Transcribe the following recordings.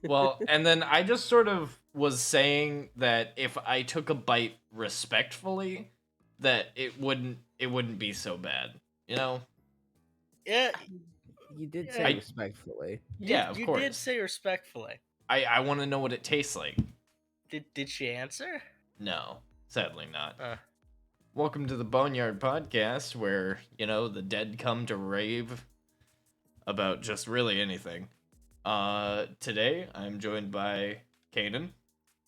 Well, and then I just sort of was saying that if I took a bite respectfully, that it wouldn't be so bad, you know? Yeah, You did Yeah. say respectfully. Yeah, of you course. did say respectfully. I want to know what it tastes like. Did she answer? No, sadly not. Uh. Welcome to the Boneyard Podcast, where, the dead come to rave about just really anything. Today, I'm joined by Kaden,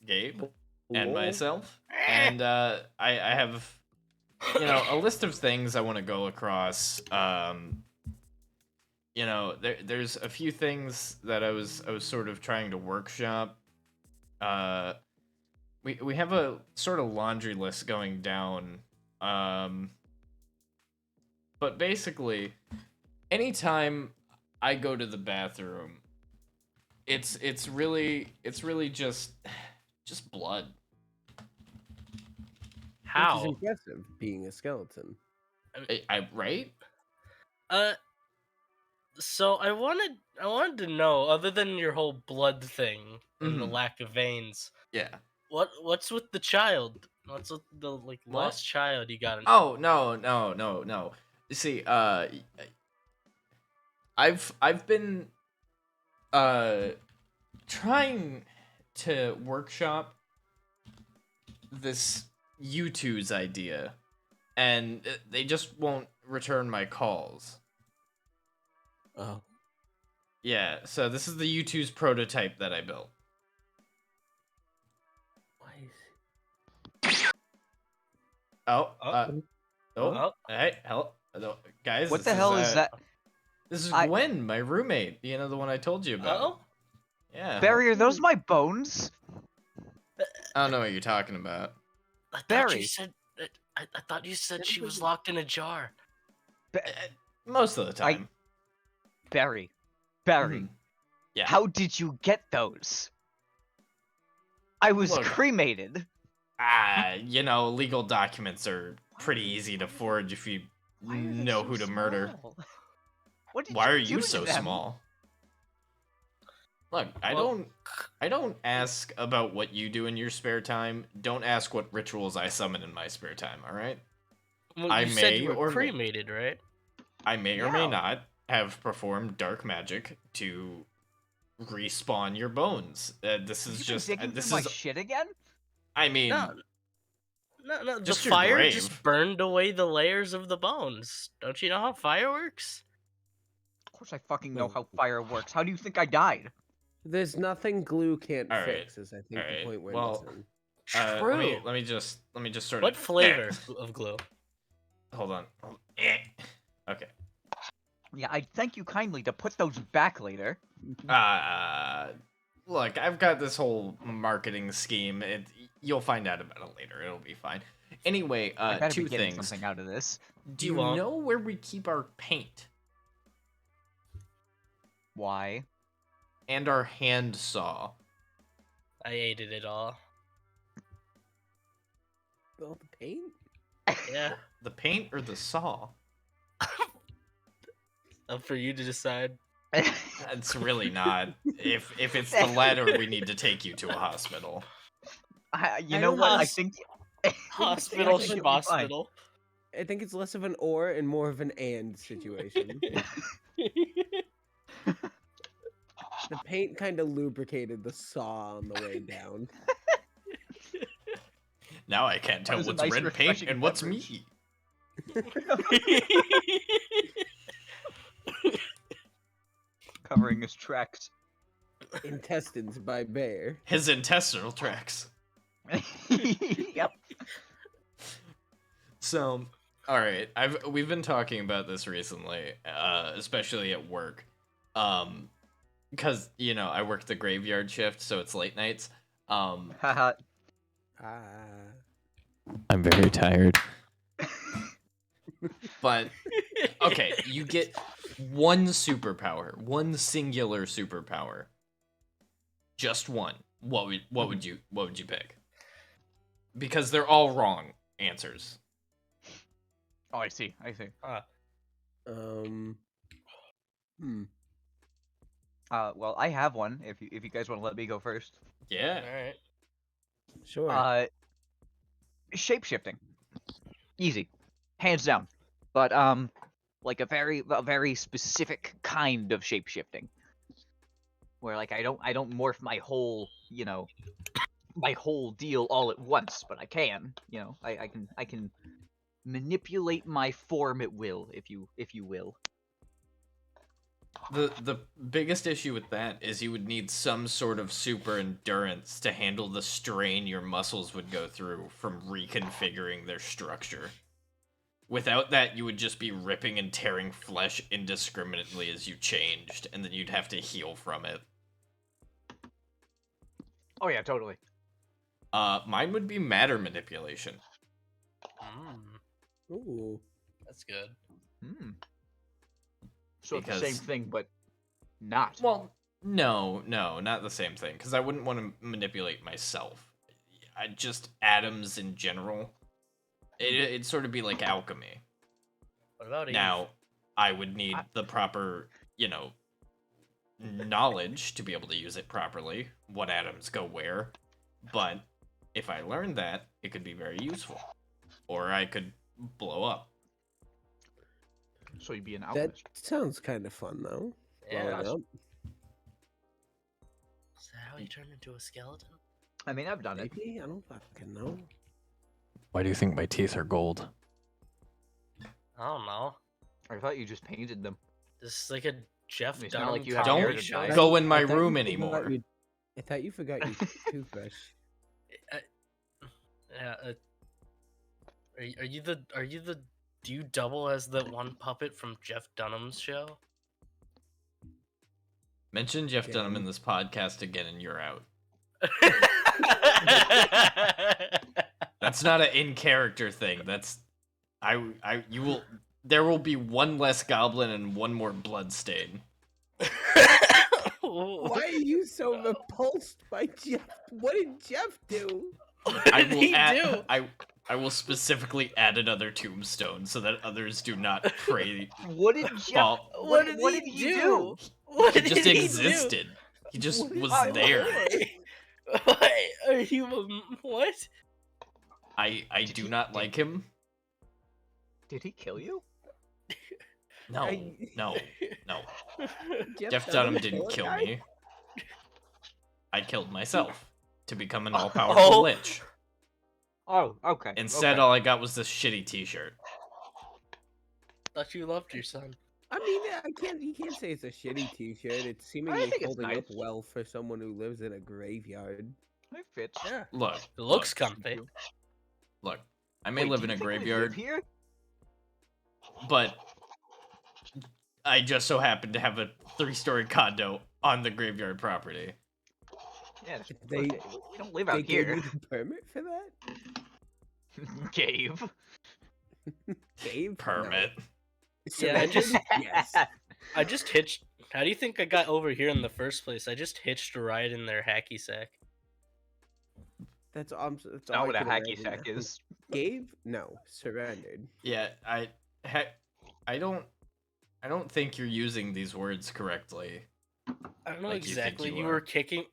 Gabe, and myself. And I have, a list of things I want to go across. There's a few things that I was sort of trying to workshop. We have a sort of laundry list going down. But basically, anytime I go to the bathroom, it's really just blood. How? Which is impressive, being a skeleton. Right? So I wanted to know, other than your whole blood thing and the lack of veins, Yeah. what's with the child? What's with the lost child you got? Oh, no. You see, I've been trying to workshop this U2's idea, and they just won't return my calls. Oh. Yeah, so this is the U2's prototype that I built. Oh, hey, hello, guys. What the hell is that? This is Gwen, my roommate. The one I told you about. Oh, yeah. Barry, are those my bones? I don't know what you're talking about. I thought Barry. you said. I thought you said she was locked in a jar. Most of the time. Barry. Yeah. How did you get those? I was cremated. Legal documents are pretty easy to forge if you know who to murder. Why are you so small? Look, I don't ask about what you do in your spare time. Don't ask what rituals I summon in my spare time, all right? Well, you said you were cremated, right? I may or may not have performed dark magic to respawn your bones. This is just my shit again. I mean, no. The just fire just burned away the layers of the bones. Don't you know how fire works? Of course, I fucking know how fire works. How do you think I died? There's nothing glue can't All right. fix. Is I think the point we're missing. True. Let me just sort of. What flavor of glue? Hold on. Okay. Yeah, I'd thank you kindly to put those back later. Look, I've got this whole marketing scheme. You'll find out about it later. It'll be fine. Anyway, I better two be getting things. something out of this. Do you know where we keep our paint? Why? And our hand saw. I hated it all. Well, the paint? Yeah. The paint or the saw? Up for you to decide. It's really not. If it's the latter, we need to take you to a hospital. You know what? I think hospital. I think it's less of an or and more of an and situation. The paint kind of lubricated the saw on the way down. Now I can't tell what's red paint and what's me. Covering his tracks. Intestines by Bear. His intestinal tracks. Yep. So, all right, we've been talking about this recently, especially at work, because I work the graveyard shift, so it's late nights. I'm very tired. But okay, you get one superpower, one singular superpower, just one. What would you pick? Because they're all wrong answers. Oh, I see. Well, I have one. If you guys want to let me go first. Yeah. Alright. Sure. Shape-shifting. Easy, hands down. But like a very specific kind of shape-shifting, where like I don't morph my whole my whole deal all at once, but I can. I can manipulate my form at will, if you will. The biggest issue with that is you would need some sort of super endurance to handle the strain your muscles would go through from reconfiguring their structure. Without that, you would just be ripping and tearing flesh indiscriminately as you changed, and then you'd have to heal from it. Oh yeah, totally. Mine would be matter manipulation. Ooh. That's good. So it's the Because- same thing, but not. Well, no, not the same thing, because I wouldn't want to manipulate myself. Just atoms in general. It'd sort of be like alchemy. What about Eve? Now, I would need the proper, knowledge to be able to use it properly, what atoms go where, but if I learned that, it could be very useful. Or I could blow up. So you'd be an That alchemist. sounds kind of fun, though. Yeah. Blowing up. Is that how you turn into a skeleton? I mean, I've done it. Maybe? I don't fucking know. Why do you think my teeth are gold? I don't know. I thought you just painted them. This is like a Jeff It's not Dunham like you have Tom hair Don't to show. dye. go in my I thought you room forgot anymore. I thought you forgot your toothbrush. Yeah. Are you the? Do you double as the one puppet from Jeff Dunham's show? Mention Jeff Yeah. Dunham in this podcast again and you're out. That's not an in-character thing. That's... you will... There will be one less goblin and one more bloodstain. Why are you so repulsed by Jeff? What did Jeff do? What I did will he add, do? I will specifically add another tombstone so that others do not pray. What did Jeff? fall. What What did did he he do? What He did just he do? existed. He just What is was going there. on? What? Are you what? I do not like him. Did he kill you? No, I- no. Jeff Dunham didn't kill me. I killed myself to become an all-powerful Oh. lich. Oh, okay. Instead, okay. all I got was this shitty T-shirt. Thought you loved your son. I mean, you can't say it's a shitty T-shirt. It's seemingly think it's holding up nice. well for someone who lives in a graveyard. It fits. Yeah. Look, It looks look, comfy. look. I may Wait, live do in you a think we live graveyard, here? but I just so happen to have a 3-story condo on the graveyard property. Yeah, it's- They- okay, we don't live They out gave here. you the permit for that? Cave. Cave? Permit. No. Yeah, I just- yes. I just hitched. How do you think I got over here in the first place? I just hitched a ride in their hacky sack. That's Not all what a I can hacky imagine sack now. is. Gave? No, surrendered. Yeah, I don't think you're using these words correctly. I don't know Like you think exactly. you You are. were kicking.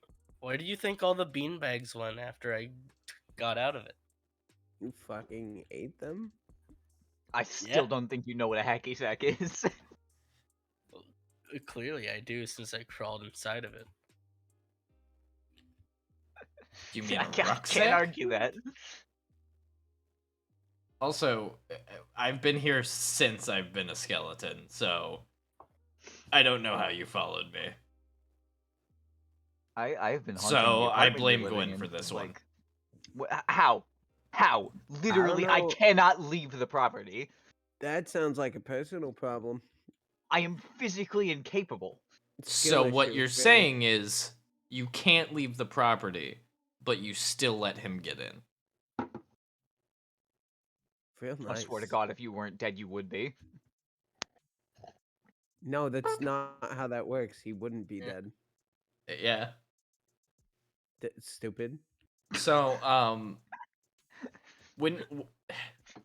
Where do you think all the beanbags went after I got out of it? You fucking ate them? I still don't think you know what a hacky sack is. Clearly, I do since I crawled inside of it. Do you mean I a can't rucksack? argue that. Also, I've been here since I've been a skeleton, so I don't know how you followed me. I've been haunting So, the I apartment blame you're living Gwen for in, this one. How? How? Literally, I know. cannot leave the property. That sounds like a personal problem. I am physically incapable. Skill So what issue, you're really. saying is you can't leave the property, but you still let him get in. Real nice. I swear to God, if you weren't dead, you would be. No, that's not how that works. He wouldn't be Yeah. dead. Yeah. Stupid. So,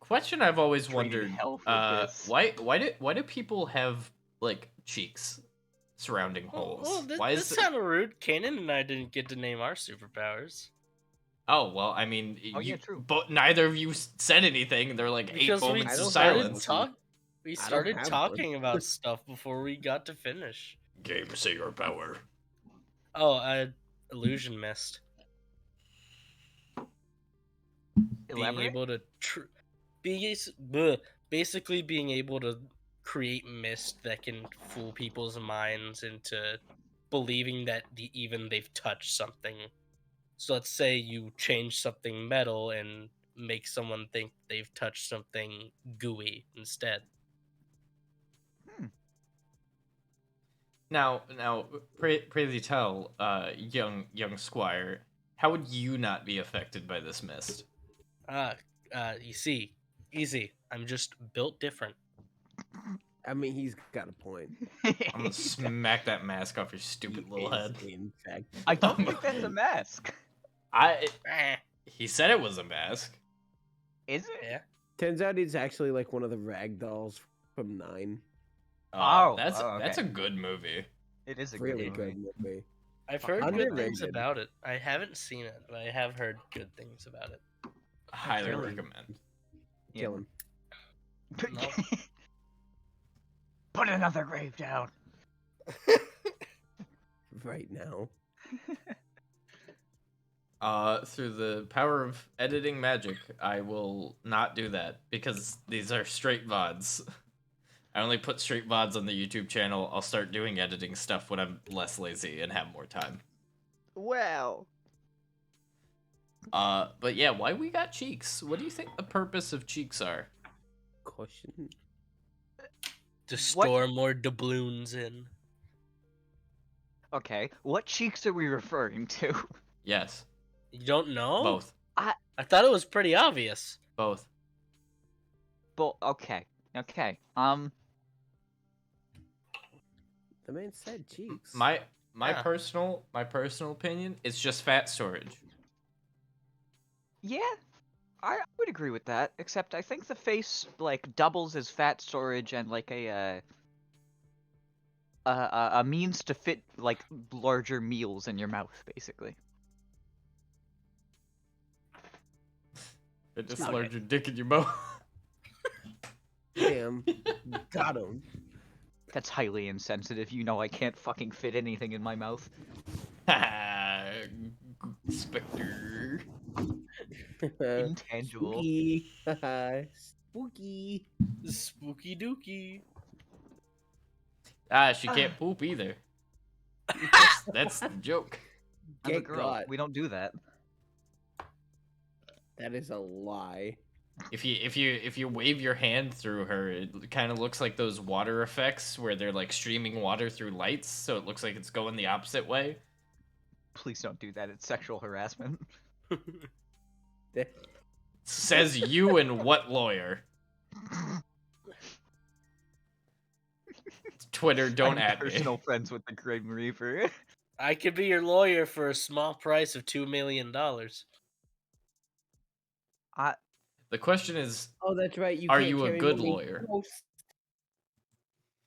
question I've always Trading wondered, hell for this. why do people have like cheeks? surrounding holes. Well, this, Why this is sounded rude. Kanan and I didn't get to name our superpowers. Oh well, I mean, Oh, yeah, true. But neither of you said anything. They're like Because 8 we moments of started silence. We I don't started have talking one. about stuff before we got to finish. Game say your power. Oh, illusion mist. Being Elaborate? able to basically being able to create mist that can fool people's minds into believing that even they've touched something. So let's say you change something metal and make someone think they've touched something gooey instead. Now, Crazy tell, young squire, how would you not be affected by this mist? You see, easy. I'm just built different. I mean, he's got a point. I'm gonna smack that mask off your stupid He little is, head. in fact. I don't think that's a mask. He said it was a mask. Is it? Yeah. Turns out he's actually like one of the rag dolls from 9. That's okay. that's a good movie. It is a Really good movie. good movie. I've heard good things Underrated. about it. I haven't seen it, but I have heard good things about it. Highly Really? recommend. Kill him. No. Put another grave down. Right now. Through the power of editing magic, I will not do that because these are straight VODs. I only put straight VODs on the YouTube channel. I'll start doing editing stuff when I'm less lazy and have more time. Wow. But yeah, why we got cheeks? What do you think the purpose of cheeks are? Question. To store more doubloons in. Okay, what cheeks are we referring to? Yes, You don't know? both. I thought it was pretty obvious. Both. Okay. The man said cheeks. My Yeah. personal opinion, it's just fat storage. Yeah, I would agree with that. Except I think the face like doubles as fat storage and like a means to fit like larger meals in your mouth, basically. It just Okay. larger dick in your mouth. Damn. Got him. That's highly insensitive. You know I can't fucking fit anything in my mouth. Spectre. Intangible. Spooky. Spooky. Spooky dookie. She can't poop either. That's the joke. I'm a Get girl. got. We don't do that. That is a lie. If you wave your hand through her, it kind of looks like those water effects where they're like streaming water through lights, so it looks like it's going the opposite way. Please don't do that. It's sexual harassment. Says you and what lawyer? Twitter, don't I'm at me. personal friends with the Grim Reaper. I could be your lawyer for a small price of $2 million. The question is, Oh, that's right. You Are can't you a carry good money lawyer? close.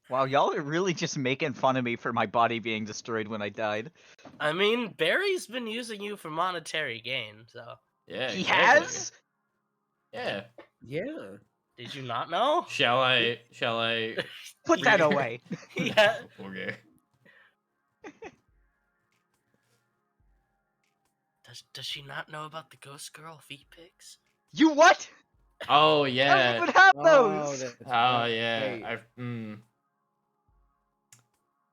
Wow, y'all are really just making fun of me for my body being destroyed when I died. I mean, Barry's been using you for monetary gain, so yeah, He exactly. has? Yeah. Yeah. did you not know? Shall I? Put that away. Yeah. Okay. Does she not know about the ghost girl feet pics? You what? Oh I don't yeah. even have Oh, those! that's Oh right. yeah. Hey,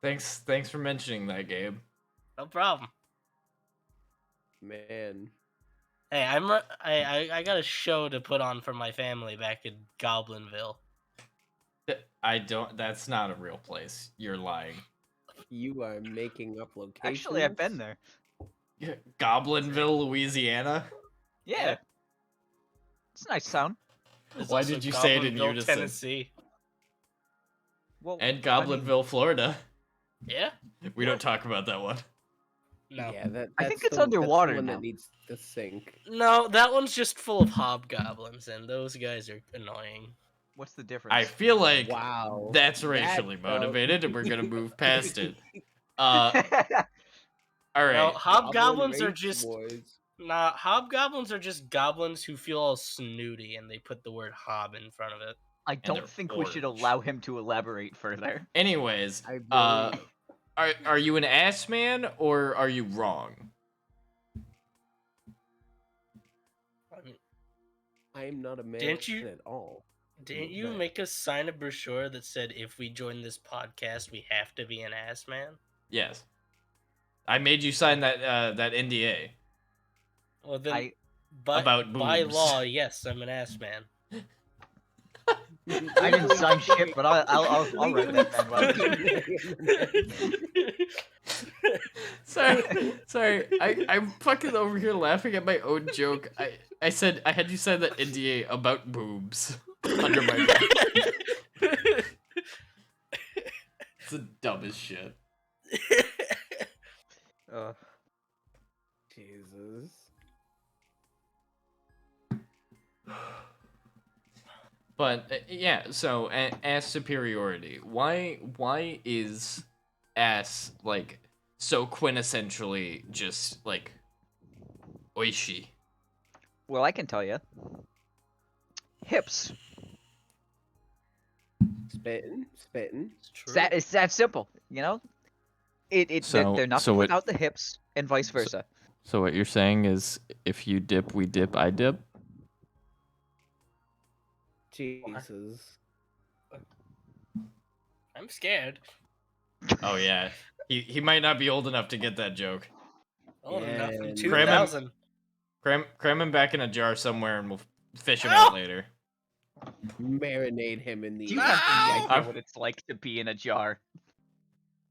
Thanks for mentioning that, Gabe. No problem. man. Hey, I got a show to put on for my family back in Goblinville. I don't. That's not a real place. You're lying. You are making up locations. Actually, I've been there. Goblinville, Louisiana. Yeah. It's a nice town. There's Why also did you say it in Goblinville, unison? Tennessee. Well, And I mean, Goblinville, Florida. Yeah. We don't talk about that one. No. Yeah, I that's think it's the underwater one now. that needs to sink. No, that one's just full of hobgoblins, and those guys are annoying. What's the difference? I feel like Wow. that's That racially felt- motivated, and we're gonna move past it. All Well, right. hobgoblins are Race just wars. hobgoblins are just goblins who feel all snooty, and they put the word hob in front of it. I they're don't think we should orange. allow him to elaborate further. Anyways, I really... are you an ass man or are you wrong? I mean, I am not a man Didn't you- at all. didn't you Right. make us sign a brochure that said if we join this podcast, we have to be an ass man? Yes. I made you sign that that NDA. Well, then, I About by boobs. law, yes, I'm an ass man. I didn't sign shit, but I'll write that down. sorry. I'm fucking over here laughing at my own joke. I said I had you sign that NDA about boobs under my breath. It's the dumbest shit. Jesus. But yeah, so ass superiority. Why is ass like so quintessentially just like oishi? Well, I can tell you. Hips. Spitting. It's true. It's that simple, you know? They're nothing without the hips, and vice versa. So what you're saying is if you dip, we dip, I dip? Jesus. I'm scared. Oh yeah. He might not be old enough to get that joke. Old enough in Yeah, 2000. Cram him back in a jar somewhere and we'll fish him out later. Marinate him in the... Do you have any idea I'm- what it's like to be in a jar?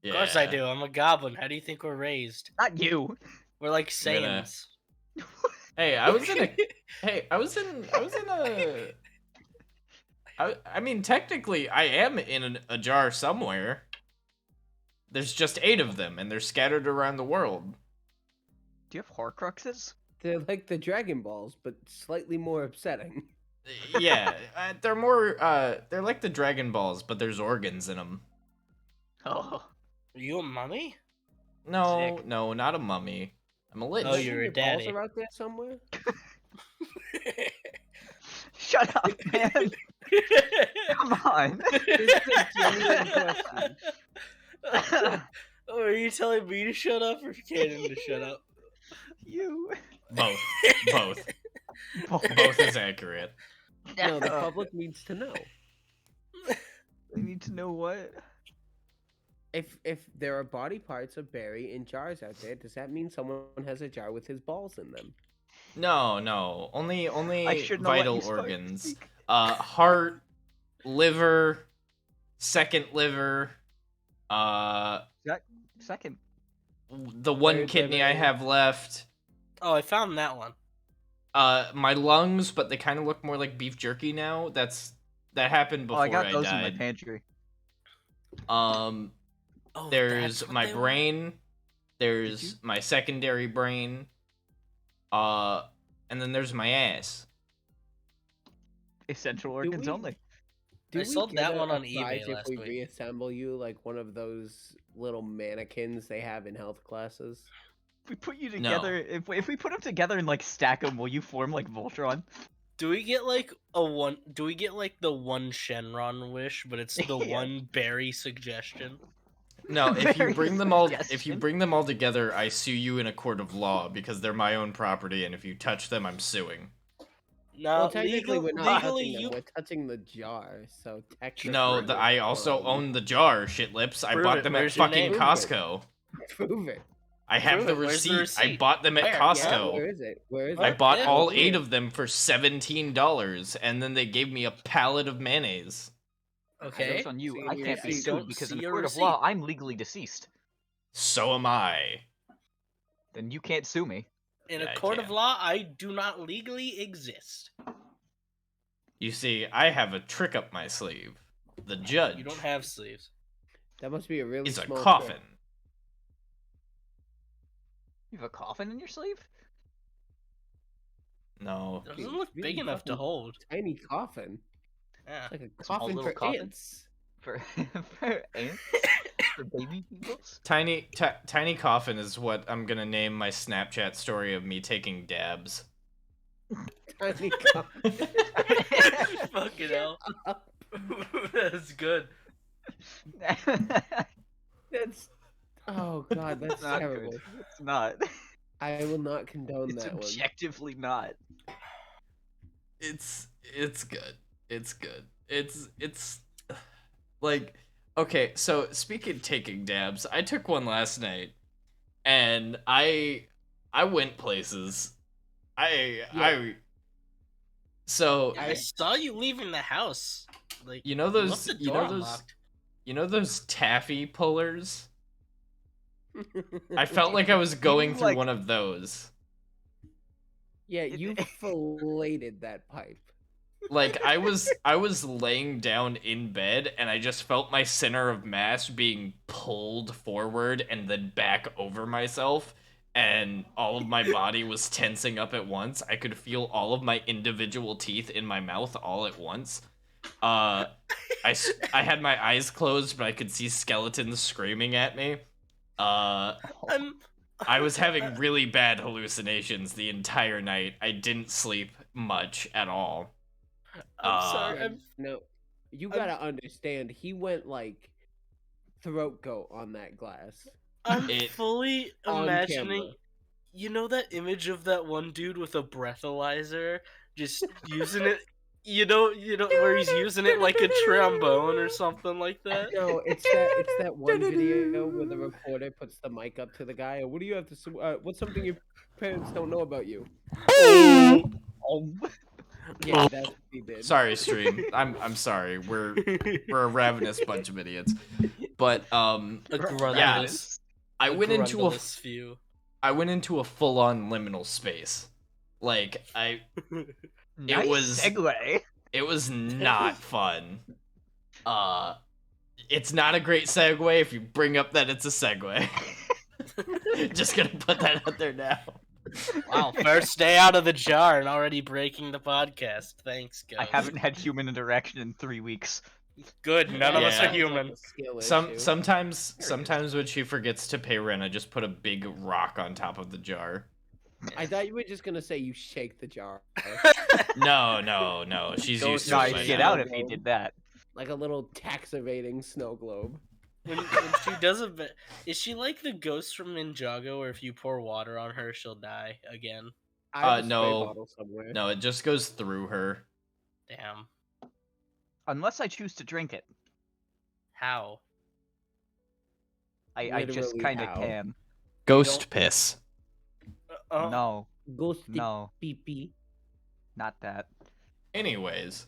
Yeah. Of course I do. I'm a goblin. How do you think we're raised? Not you. We're like I'm gonna- Saiyans. Hey, I was in a I mean, technically, I am in a jar somewhere. There's just 8 of them, and they're scattered around the world. Do you have Horcruxes? They're like the Dragon Balls, but slightly more upsetting. Yeah, they're more, they're like the Dragon Balls, but there's organs in them. Oh. Are you a mummy? No, Sick. no, not a mummy. I'm a lich. Oh, you're a Your balls daddy. are out there somewhere? Shut up, man. Come on. This is a genuine question. Oh, are you telling me to shut up or Kaden to shut up? You. Both. Both is accurate. No, the public needs to know. They need to know what? If there are body parts of Barry in jars out there, does that mean someone has a jar with his balls in them? No. Only I shouldn't have let vital you start to organs. speak. Heart, liver, second liver, Second. the one Third kidney I liver. have left. Oh, I found that one. My lungs, but they kind of look more like beef jerky now. That happened before I got those in my died. pantry. Oh, There's that's what my they were. brain. There's my secondary brain. And then there's my ass. Essential organs we- only. Do I we sold get that one a on prize eBay if last we week. reassemble you like one of those little mannequins they have in health classes? If we put you No. together, if we put them together and like stack them, will you form like Voltron? Do we get like a one? Do we get like the one Shenron wish, but it's the Yeah. one berry suggestion? No, if you Very bring them all, suggestion. together, I sue you in a court of law because they're my own property, and if you touch them, I'm suing. No, Well, technically we're not legally touching them. you We're touching the jar, so technically. No, we're I also fine. own the jar, shitlips. I Prove bought it. them at Where's your fucking name? Costco. Prove it. I have Prove the it. Where's the receipt. I receipt? bought them at Where? Yeah, Costco. Where is it? Where is I it? bought Yeah, all okay. 8 of them for $17, and then they gave me a pallet of mayonnaise. Okay. Joke's on you. See I your can't be receipt. sued Don't because see in the your court of receipt. law, I'm legally deceased. So am I. Then you can't sue me. In Yeah, I a court of can. law, I do not legally exist. You see, I have a trick up my sleeve. The judge You don't have sleeves. That must be a really is a small coffin. trick. You have a coffin in your sleeve? No. It doesn't look Really big enough to fucking hold. Tiny coffin. Yeah. Like a Small coffin little for coffin? ants. For ants? For baby beagles? Tiny coffin is what I'm gonna name my Snapchat story of me taking dabs. Tiny coffin. Fucking hell. That's good. That's. Oh god, that's not terrible. good. It's not. I will not condone It's that one. objectively not. It's good. It's good. It's like, okay, so speaking of taking dabs, I took one last night and I went places. So I saw you leaving the house. Like you know you left those the door unlocked. you know those taffy pullers? I felt like I was going through like- one of those. Yeah, you filleted that pipe. Like I was laying down in bed and I just felt my center of mass being pulled forward and then back over myself, and all of my body was tensing up at once. I could feel all of my individual teeth in my mouth all at once. I had my eyes closed, but I could see skeletons screaming at me. I was having really bad hallucinations the entire night. I didn't sleep much at all. I'm sorry. No, you gotta understand. He went like throat goat on that glass. I'm It- fully On imagining. camera. You know that image of that one dude with a breathalyzer just using it. You know where he's using it like a trombone or something like that. No, it's that one video where the reporter puts the mic up to the guy. What do you have to? What's something your parents don't know about you? Oh. Yeah, that's what he did. Sorry, stream. I'm sorry. We're a ravenous bunch of idiots. But A yeah, grundless, I went into a grundless few. full-on liminal space. Like Nice was- segue. it was not fun. It's not a great segue if you bring up that it's a segue. Just gonna put that out there now. Wow, first day out of the jar and already breaking the podcast. Thanks, guys. I haven't had human interaction in 3 weeks. Good. None of us Yeah. are human. A skill issue. Sometimes when she forgets to pay rent, I just put a big rock on top of the jar. I thought you were just gonna say you shake the jar No. She's Don't used to No, it Nice, by I'd get now. out if he did that. like a little tax evading snow globe. When she does a bit, is she like the ghost from Ninjago, where if you pour water on her, she'll die again? I have a spray no. bottle somewhere. No, it just goes through her. Damn. Unless I choose to drink it. How? I just Literally kind of how? can. Ghost piss. No, Ghosty no, pee pee. not that. Anyways,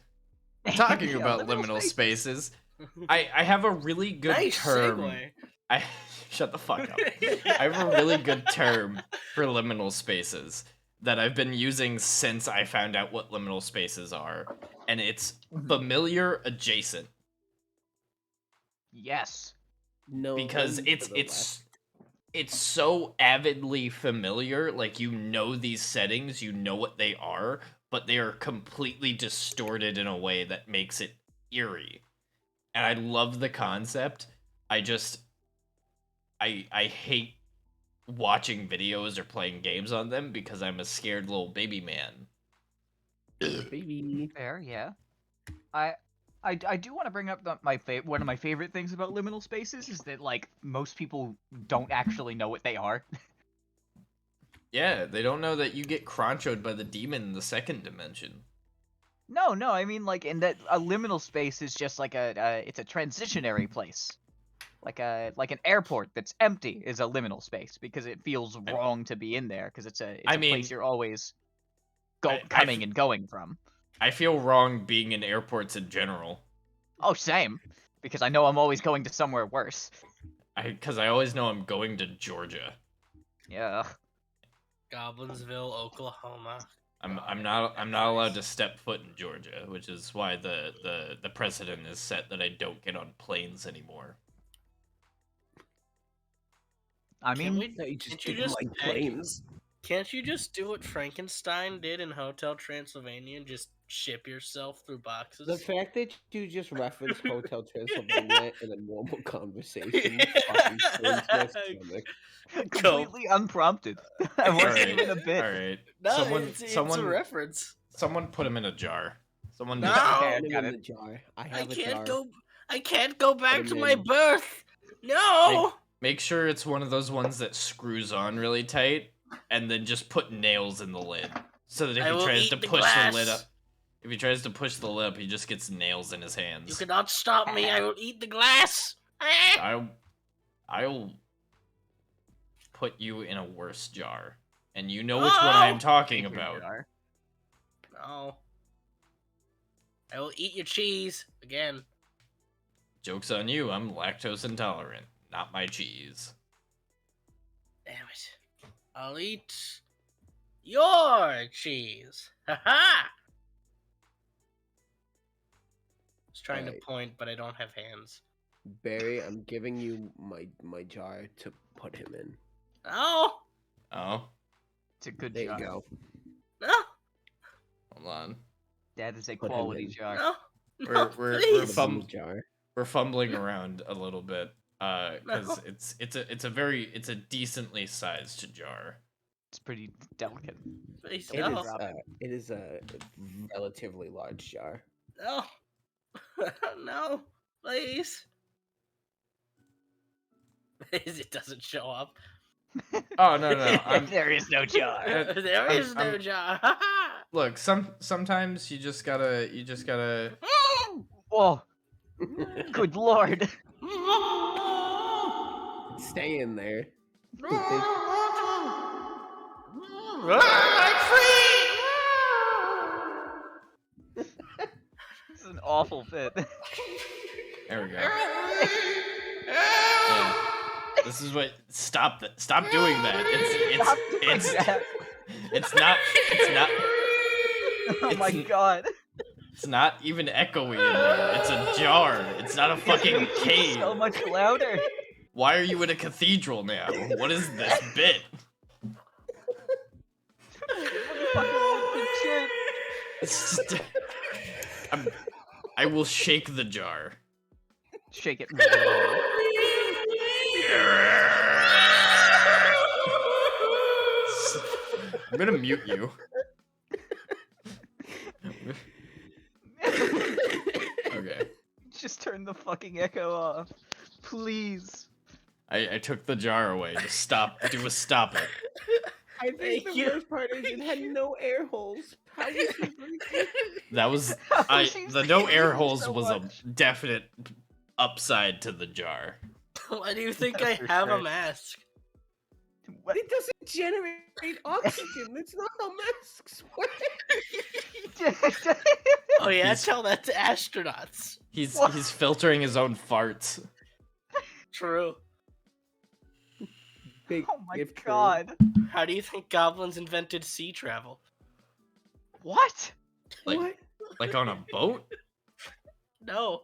talking Yeah, about liminal spaces, I have a really good Nice term. segue. I shut the fuck up. I have a really good term for liminal spaces that I've been using since I found out what liminal spaces are, and it's familiar adjacent. Yes. No, Because it's so avidly familiar, like you know these settings, you know what they are, but they are completely distorted in a way that makes it eerie. And I love the concept. I hate watching videos or playing games on them because I'm a scared little baby man. baby. Fair, yeah. I do want to bring up one of my favorite things about liminal spaces is that like most people don't actually know what they are. Yeah, they don't know that you get cronchoed by the demon in the second dimension. No, I mean like in that a liminal space is just like it's a transitionary place. Like an airport that's empty is a liminal space because it feels wrong to be in there because it's a place you're always coming and going from. I feel wrong being in airports in general. Oh, same. Because I know I'm always going to somewhere worse. Because I always know I'm going to Georgia. Yeah. Goblinsville, Oklahoma. I'm not allowed to step foot in Georgia, which is why the precedent is set that I don't get on planes anymore. I mean, No, you just Can't you didn't just like beg? planes. Can't you just do what Frankenstein did in Hotel Transylvania and just ship yourself through boxes? The fact that you just referenced Hotel Transylvania in a normal conversation fucking turns my stomach. Completely unprompted. I wasn't Alright, even a bit. Alright. No, it's a reference. Someone put him in a jar. Someone No! just Okay, I Put him got in it. the jar. I I have a can't jar. I can't go back Put to him my in. birth. No. make sure it's one of those ones that screws on really tight, and then just put nails in the lid. So that if I he will tries eat to the push glass. the lid up, if he tries to push the lid up, he just gets nails in his You hands. cannot stop me. I will eat the glass. I'll put you in a worse jar, and you know which one I'm talking Paper about. jar. No. I will eat your cheese again. Joke's on you, I'm lactose intolerant. Not my cheese. Damn it. I'll eat your cheese. Ha ha! I was trying to Alright. point, but I don't have hands. Barry, I'm giving you my jar to put him in. No! Oh, It's a good There jar. you go. No! hold on. That is a Put him quality in. jar. No! We're- No, we're please. Put him in the jar. We're fumbling around a little bit, because No. it's a decently sized jar. It's pretty delicate. Please, It no. is a relatively large jar. No. No. Please. Please, it doesn't show up. Oh no, There is no jar. There is no I'm- jar. look. Sometimes you just gotta. Whoa. Good lord. Stay in there. I'm free. This is an awful fit. There we go. Yeah. This is what. Stop that! Stop doing that! Stop doing It's that. it's not Oh my It's- god. it's not even echoey in there. It's a jar. It's not a fucking cave. So much louder. Why are you in a cathedral now? What is this bit? St- I will shake the jar. Shake it. I'm gonna mute you. Okay. Just turn the fucking echo off. Please. I took the jar away. Just stop. Stop it. I think Thank the you. worst part is it had no air holes. How was he breathing? That was How is he the no air squeezing holes so was much? a definite upside to the jar. Why do you think That's I for have a sure. mask? What? It doesn't generate oxygen. That's not how masks work. Oh yeah, He's- tell that to astronauts. He's What? he's filtering his own farts. True. Big Oh my if true. god. How do you think goblins invented sea travel? What? Like What? like on a boat? No.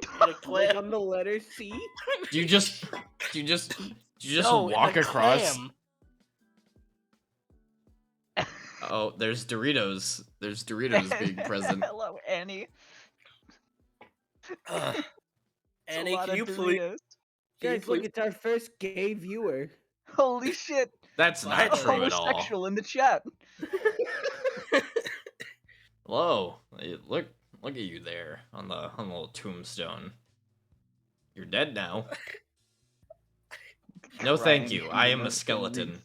In a Like clam. on the letter C? Do you just No, in walk a across? clam. Oh, there's Doritos. There's Doritos being present. Hello, Annie. Ugh. It's a Annie, lot can of you please? Doritos. Guys, look, it's our first gay viewer. Holy shit. That's Why not the true at all. Homosexual in the chat. Hello. Look at you there on the little tombstone. You're dead now. No, thank Crying you. in I the am a most skeleton.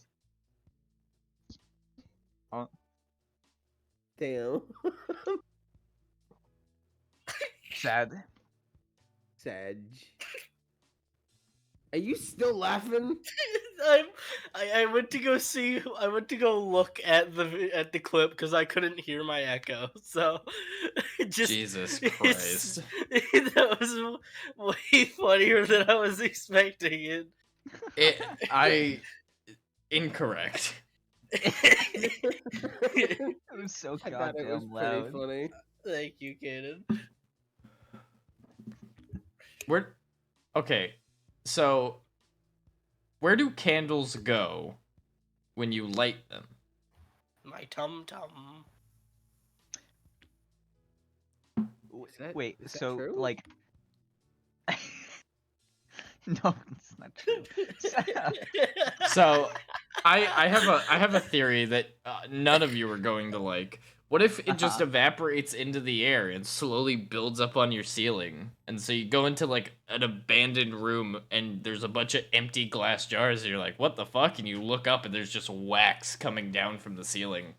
relief. Damn. Sad. Sag. Are you still laughing? I went to go see. I went to go look at the clip because I couldn't hear my echo. So, just Jesus it's- Christ. that was way funnier than I was expecting it. Incorrect. It was so I thought it was goddamn pretty loud. funny. Thank you, Kaden. Okay. So where do candles go when you light them? My tum-tum. Wait, is that so true? like, no, it's not true. So, I have a theory that none of you are going to like. What if it just evaporates into the air and slowly builds up on your ceiling? And so you go into like an abandoned room and there's a bunch of empty glass jars and you're like, what the fuck? And you look up and there's just wax coming down from the ceiling.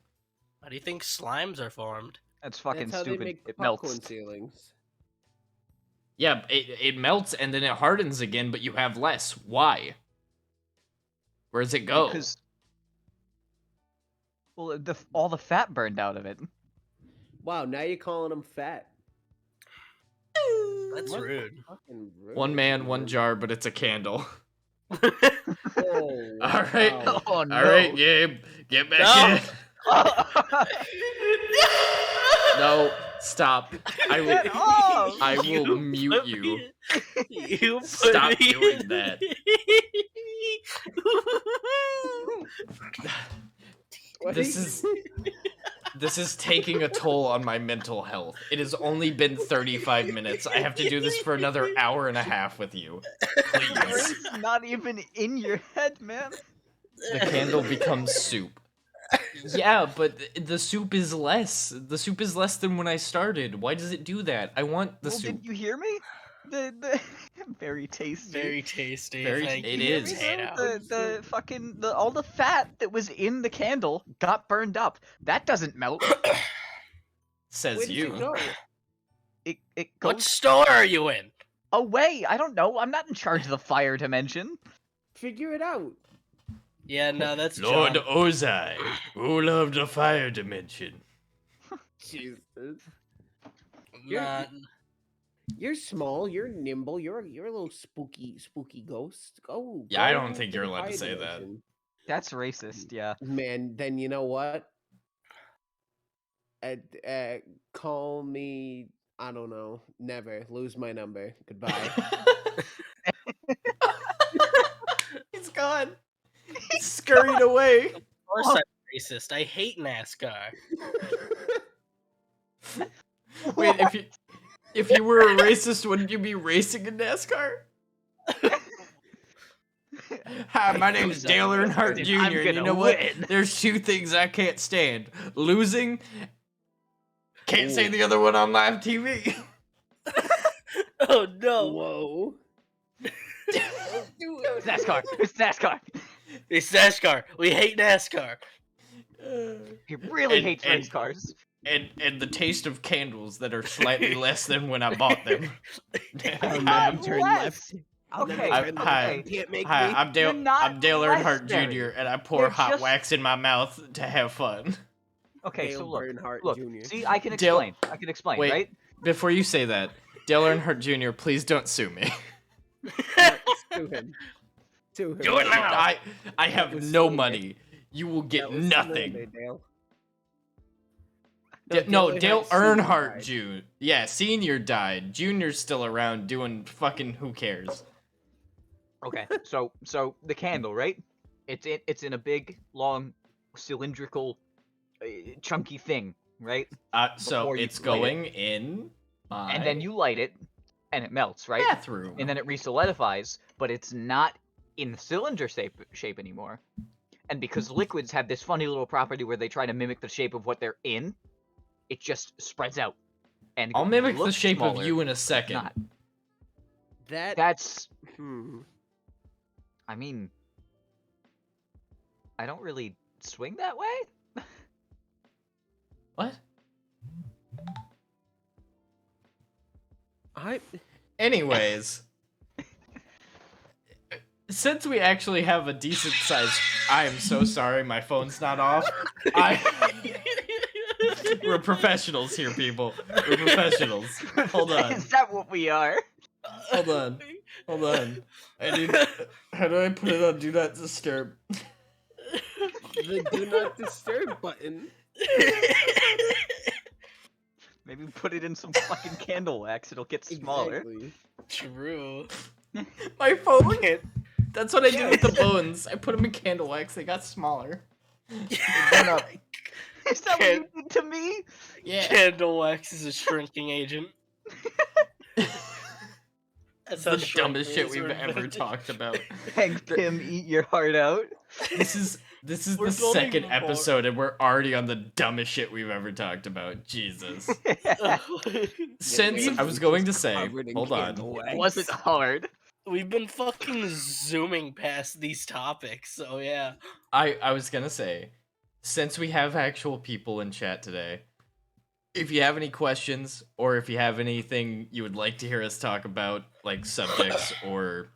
How do you think slimes are formed? That's fucking That's how stupid. they make It popcorn melts. ceilings. Yeah, it melts and then it hardens again, but you have less. Why? Where does it go? Because well, all the fat burned out of it. Wow, now you're calling them fat. That's What? rude. Fucking rude. One man, one jar, but it's a candle. Oh, All right. wow. Oh no! All right, Gabe, get back in. No, stop. I will mute you. You Stop put me doing in- that. What This is taking a toll on my mental health. It has only been 35 minutes. I have to do this for another hour and a half with you. Please. It's not even in your head, man. The candle becomes soup. Yeah, but the soup is less. The soup is less than when I started. Why does it do that? I want the Well, soup. did you hear me? The very tasty. Very tasty. Very- Thank it you, is. potato. The all the fat that was in the candle got burned up. That doesn't melt. Says Where did you. it go? It What goes store are you in? away. I don't know. I'm not in charge of the fire dimension. Figure it out. Yeah, no, that's Lord John. Ozai, rule of the fire dimension. Jesus. Not... You're small. You're nimble. You're a little spooky ghost. Go. Yeah, I go don't think to you're the allowed to fire say that. dimension. That's racist. Yeah. Man, then you know what? Call me. I don't know. Never lose my number. Goodbye. He's gone. He scurried away. Of course I'm racist. I hate NASCAR. Wait, if you were a racist, wouldn't you be racing in NASCAR? Hi, my name is Dale Earnhardt Jr. I'm And you gonna know what? win. There's two things I can't stand: losing. Can't say the other one on live TV. Oh no! Whoa. It's NASCAR. It's NASCAR. It's NASCAR. We hate NASCAR. He really And- hates and- race cars. And the taste of candles that are slightly less than when I bought them. I'll Hi, never turn less. left. I'll never Okay, turn hi. left. Can't make Hi, me. I'm Dale. You're not I'm Dale Earnhardt raspberry. Jr. and I pour You're hot just- wax in my mouth to have fun. Okay, Dale so look, Earnhardt Jr. see, I can Dale- explain. I can explain, Wait. right? Before you say that, Dale Earnhardt Jr., please don't sue me. Sue him. Sue him. Do it now. I have was no so money. You will get That was nothing. slander, Dale. No, Dale Earnhardt died. Jr. Yeah, Senior died. Junior's still around doing fucking who cares. Okay, so the candle, right? It's in a big, long, cylindrical, chunky thing, right? So Before you it's light it. going in my And then you light it, and it melts, right? bathroom. And then it resolidifies, but it's not in cylinder shape anymore. And because liquids have this funny little property where they try to mimic the shape of what they're in, it just spreads out. And I'll mimic the looks shape smaller, of you in a but second. not. That's. That's, I mean, I don't really swing that way. What? Anyways, since we actually have a decent size, I am so sorry, my phone's not off. We're professionals here, people. We're professionals. Hold on. Is that what we are? Hold on. Hold on. How do I put it on Do Not Disturb? The do not disturb button. Maybe put it in some fucking candle wax. It'll get smaller. Exactly. True. My phone. That's what I did with the bones. I put them in candle wax. They got smaller. They're gonna Is that what you did to me? Yeah. Candle wax is a shrinking agent. That's how the dumbest shit shrinkers we've are ever invented. talked about. Hank Pym, eat your heart out. This is We're the building second more. episode, and we're already on the dumbest shit we've ever talked about. Jesus. Since I was going to say, Covered in hold on. candle It wax. wasn't hard. We've been fucking zooming past these topics, so yeah. I was gonna say, since we have actual people in chat today, if you have any questions or if you have anything you would like to hear us talk about, like subjects or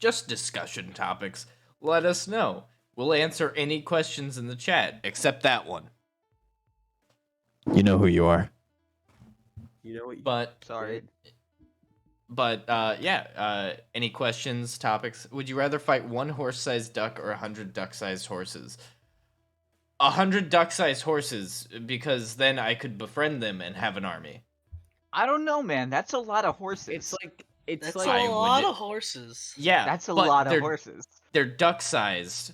just discussion topics, let us know. We'll answer any questions in the chat, except that one. You know who you are. You know what? Sorry. Any questions, topics? Would you rather fight one horse-sized duck or 100 duck-sized horses? 100 duck-sized horses, because then I could befriend them and have an army. I don't know, man. That's a lot of horses. It's That's like I a lot would- of horses. Yeah, That's a but lot of they're- horses. They're duck-sized,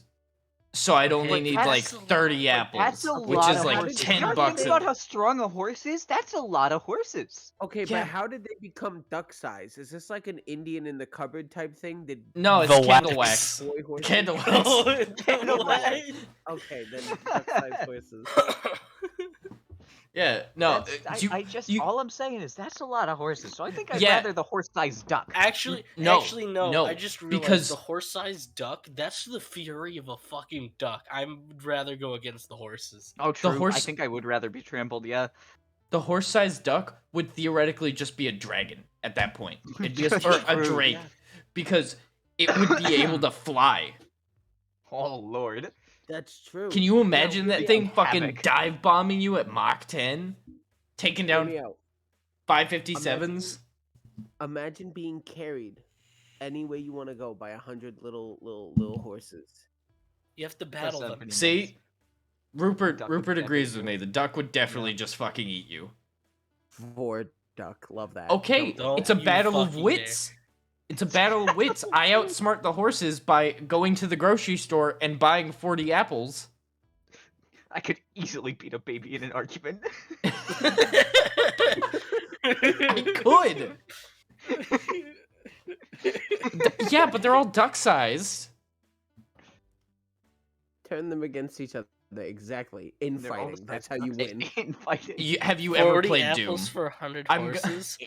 so I'd only But need that's like a- 30 But apples, that's a which lot is of like horses. 10 You ever bucks. think about how strong a horse is? That's a lot of horses. okay, Yeah. but how did they become duck size? Is this like an Indian in the cupboard type thing? Did No, it's The candle wax. wax. boy horses? Candle wax. Candle wax. Okay, then duck size horses. Yeah, no. All I'm saying is that's a lot of horses. So I think I'd Yeah. rather the horse-sized duck. Actually, No, no. I just realized because- the horse-sized duck, that's the fury of a fucking duck. I'd rather go against the horses. Oh, true. I horse- think I would rather be trampled. Yeah. The horse-sized duck would theoretically just be a dragon at that point. It'd be Just or a true, drake, yeah. because it would be able to fly. Oh Lord. That's true. Can you imagine Yeah, that we- thing fucking havoc. dive bombing you at Mach 10, taking Hear down me out. 557s? Imagine being carried any way you want to go by 100 little horses. You have to battle That's them. pretty See, Rupert Duck would agrees with definitely me. The duck would definitely just fucking eat you. For duck, love that. Okay, Don't it's a you battle of fucking wits. It's a battle of wits. I outsmart the horses by going to the grocery store and buying 40 apples. I could easily beat a baby in an argument. I could. Yeah, but they're all duck-sized. Turn them against each other. Exactly. They're all Infighting. That's how you win. Infighting. Have you ever 40 played Doom? apples for 100 I'm go- horses?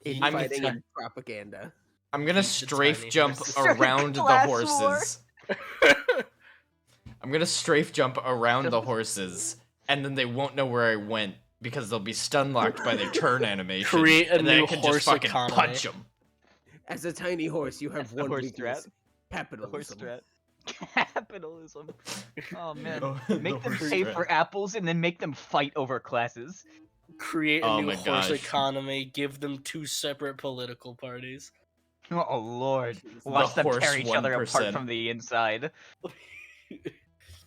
Infighting I'm- and propaganda. I'm gonna Eat the strafe tiny jump horses. around the Class war. horses. I'm gonna strafe jump around the horses, and then they won't know where I went because they'll be stun locked by their turn animation. Create a and then I new can horse just fucking economy. punch them. As a tiny horse, you have The one horse weakness. strat. The horse Capitalism. strat. Capitalism. Oh man. The Make them horse pay strat. for apples and then make them fight over classes. Create a Oh new my horse gosh. economy, give them 2 separate political parties. Oh lord. Watch them horse tear each other 1%. apart from the inside.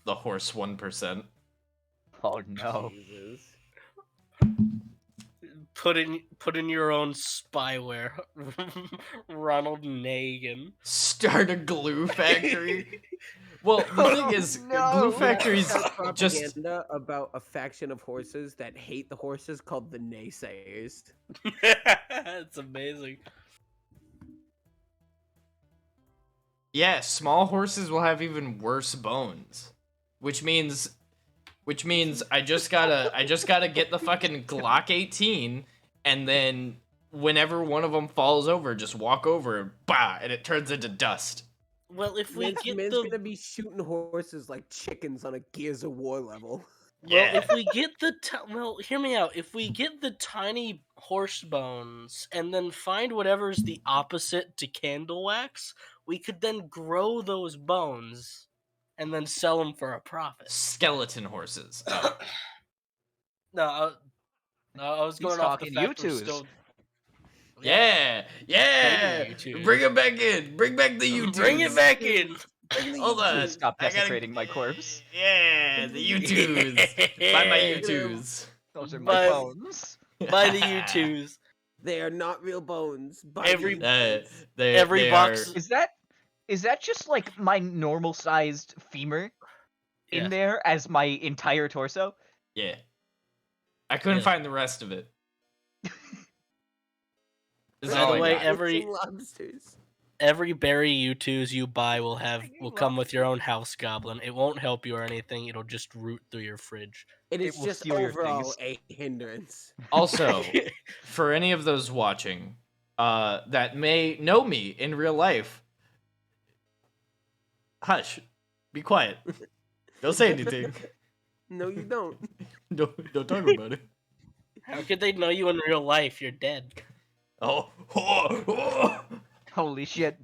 The horse 1%. Oh no. Jesus. Put in your own spyware. Ronald Nagan. Start a glue factory. Well, the thing is, no. glue factories Start just propaganda about a faction of horses that hate the horses called the naysayers. It's amazing. yeah, small horses will have even worse bones, which means I just gotta get the fucking Glock 18, and then whenever one of them falls over, just walk over, bah, and it turns into dust. Well, if we Man's, get man's the gonna be shooting horses like chickens on a Gears of War level. Yeah. Well, if we get the well, hear me out. If we get the tiny horse bones and then find whatever's the opposite to candle wax, we could then grow those bones and then sell them for a profit. Skeleton horses. No, I was He's going off the talking fact we're YouTubes. still. Yeah, yeah. YouTube. Bring it back in. Bring back the YouTube. Bring it back in. Hold on. Stop I gotta- desecrating my corpse. Yeah, the YouTubes. Buy my YouTubes. Those are But- my bones. By the YouTubes. They are not real bones. Buy Every- these. Every they box- are- Is that just like my normal sized femur? in Yes. there as my entire torso. Yeah. I couldn't Yeah. find the rest of it. This is By all the I way, got. every lobsters. berry you twos you buy will Freaking come with your own house goblin. It won't help you or anything. It'll just root through your fridge. It is will just steal your overall things. a hindrance. Also, for any of those watching that may know me in real life, hush, be quiet. Don't say anything. No, you don't. Don't talk about it. How could they know you in real life? You're dead. Oh, oh. Holy shit!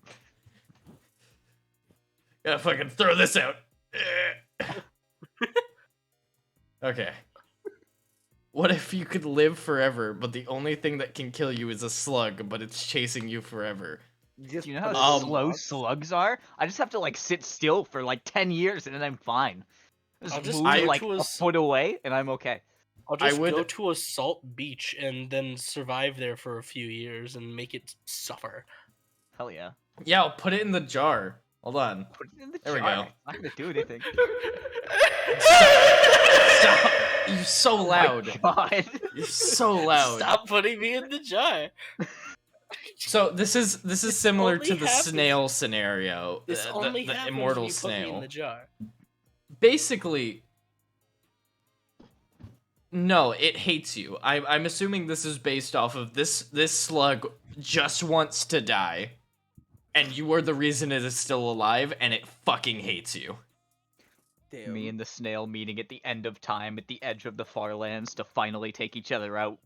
Gotta fucking throw this out. Okay. What if you could live forever, but the only thing that can kill you is a slug, but it's chasing you forever? Just Do you know put how it in a slow box. slugs are? I just have to like sit still for like 10 years and then I'm fine. I'll Just just move go like to a a foot away and I'm okay. I'll just would- go to a salt beach and then survive there for a few years and make it suffer. Hell yeah. Yeah, I'll put it in the jar. Hold on. Put it in the There we jar. go. It's not gonna do anything. Stop! You're so Oh loud. my God. You're so loud. Stop putting me in the jar. So this is similar only to the happens- snail scenario. This the only happens immortal when you put me in snail. the jar. Basically, no, it hates you. I'm assuming this is based off of this slug just wants to die, and you are the reason it is still alive, and it fucking hates you. Damn. Me and the snail meeting at the end of time at the edge of the far lands to finally take each other out.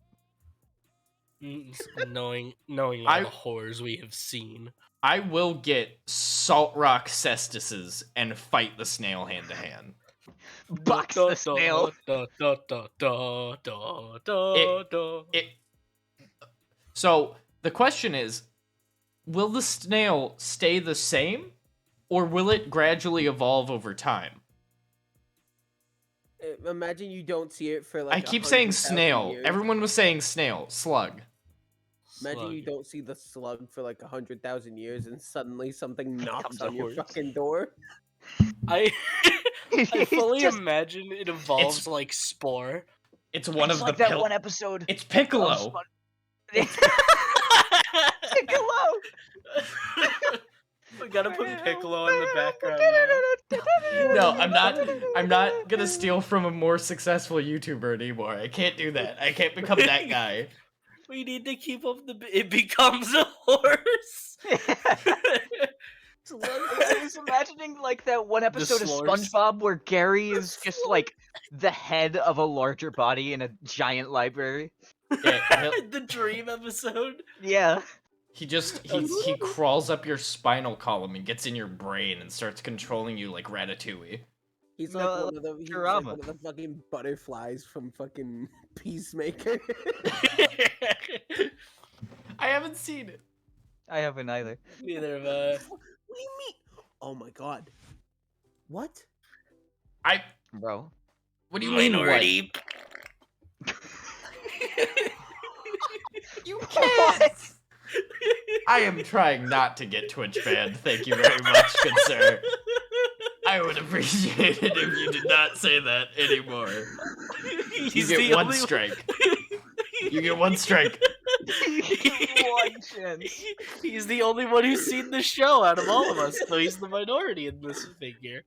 Knowing all I- the horrors we have seen. I will get salt rock cestises and fight the snail hand to hand. Box the snail. So the question is, will the snail stay the same, or will it gradually evolve over time? Imagine you don't see it for like. I keep saying 100,000 snail. years. Everyone was saying snail. Slug. Imagine you don't see the slug for like 100,000 years, and suddenly something knocks becomes a on your horse. fucking door. I It's fully just- imagine it evolves like Spore. It's one it's of like the that one episode. It's of Piccolo. Spon- Piccolo. We gotta put Piccolo in the background now. No, I'm not gonna steal from a more successful YouTuber anymore. I can't do that. I can't become that guy. We need to keep up the. It becomes a horse. I was imagining like that one episode of slurs. SpongeBob where Gary is just like the head of a larger body in a giant library. Yeah, The dream episode. Yeah. he crawls up your spinal column and gets in your brain and starts controlling you like Ratatouille. He's No, like one of the Kurama. one of the fucking butterflies from fucking Peacemaker. I haven't seen it. I haven't either. Neither of What do you mean? Oh my god. What? Bro. What do you mean? What? minority. You can't. I am trying not to get Twitch banned. Thank you very much, good sir. I would appreciate it if you did not say that anymore. You He's get the one only strike. You get one strike. One chance. He's the only one who's seen the show out of all of us, so he's the minority in this figure.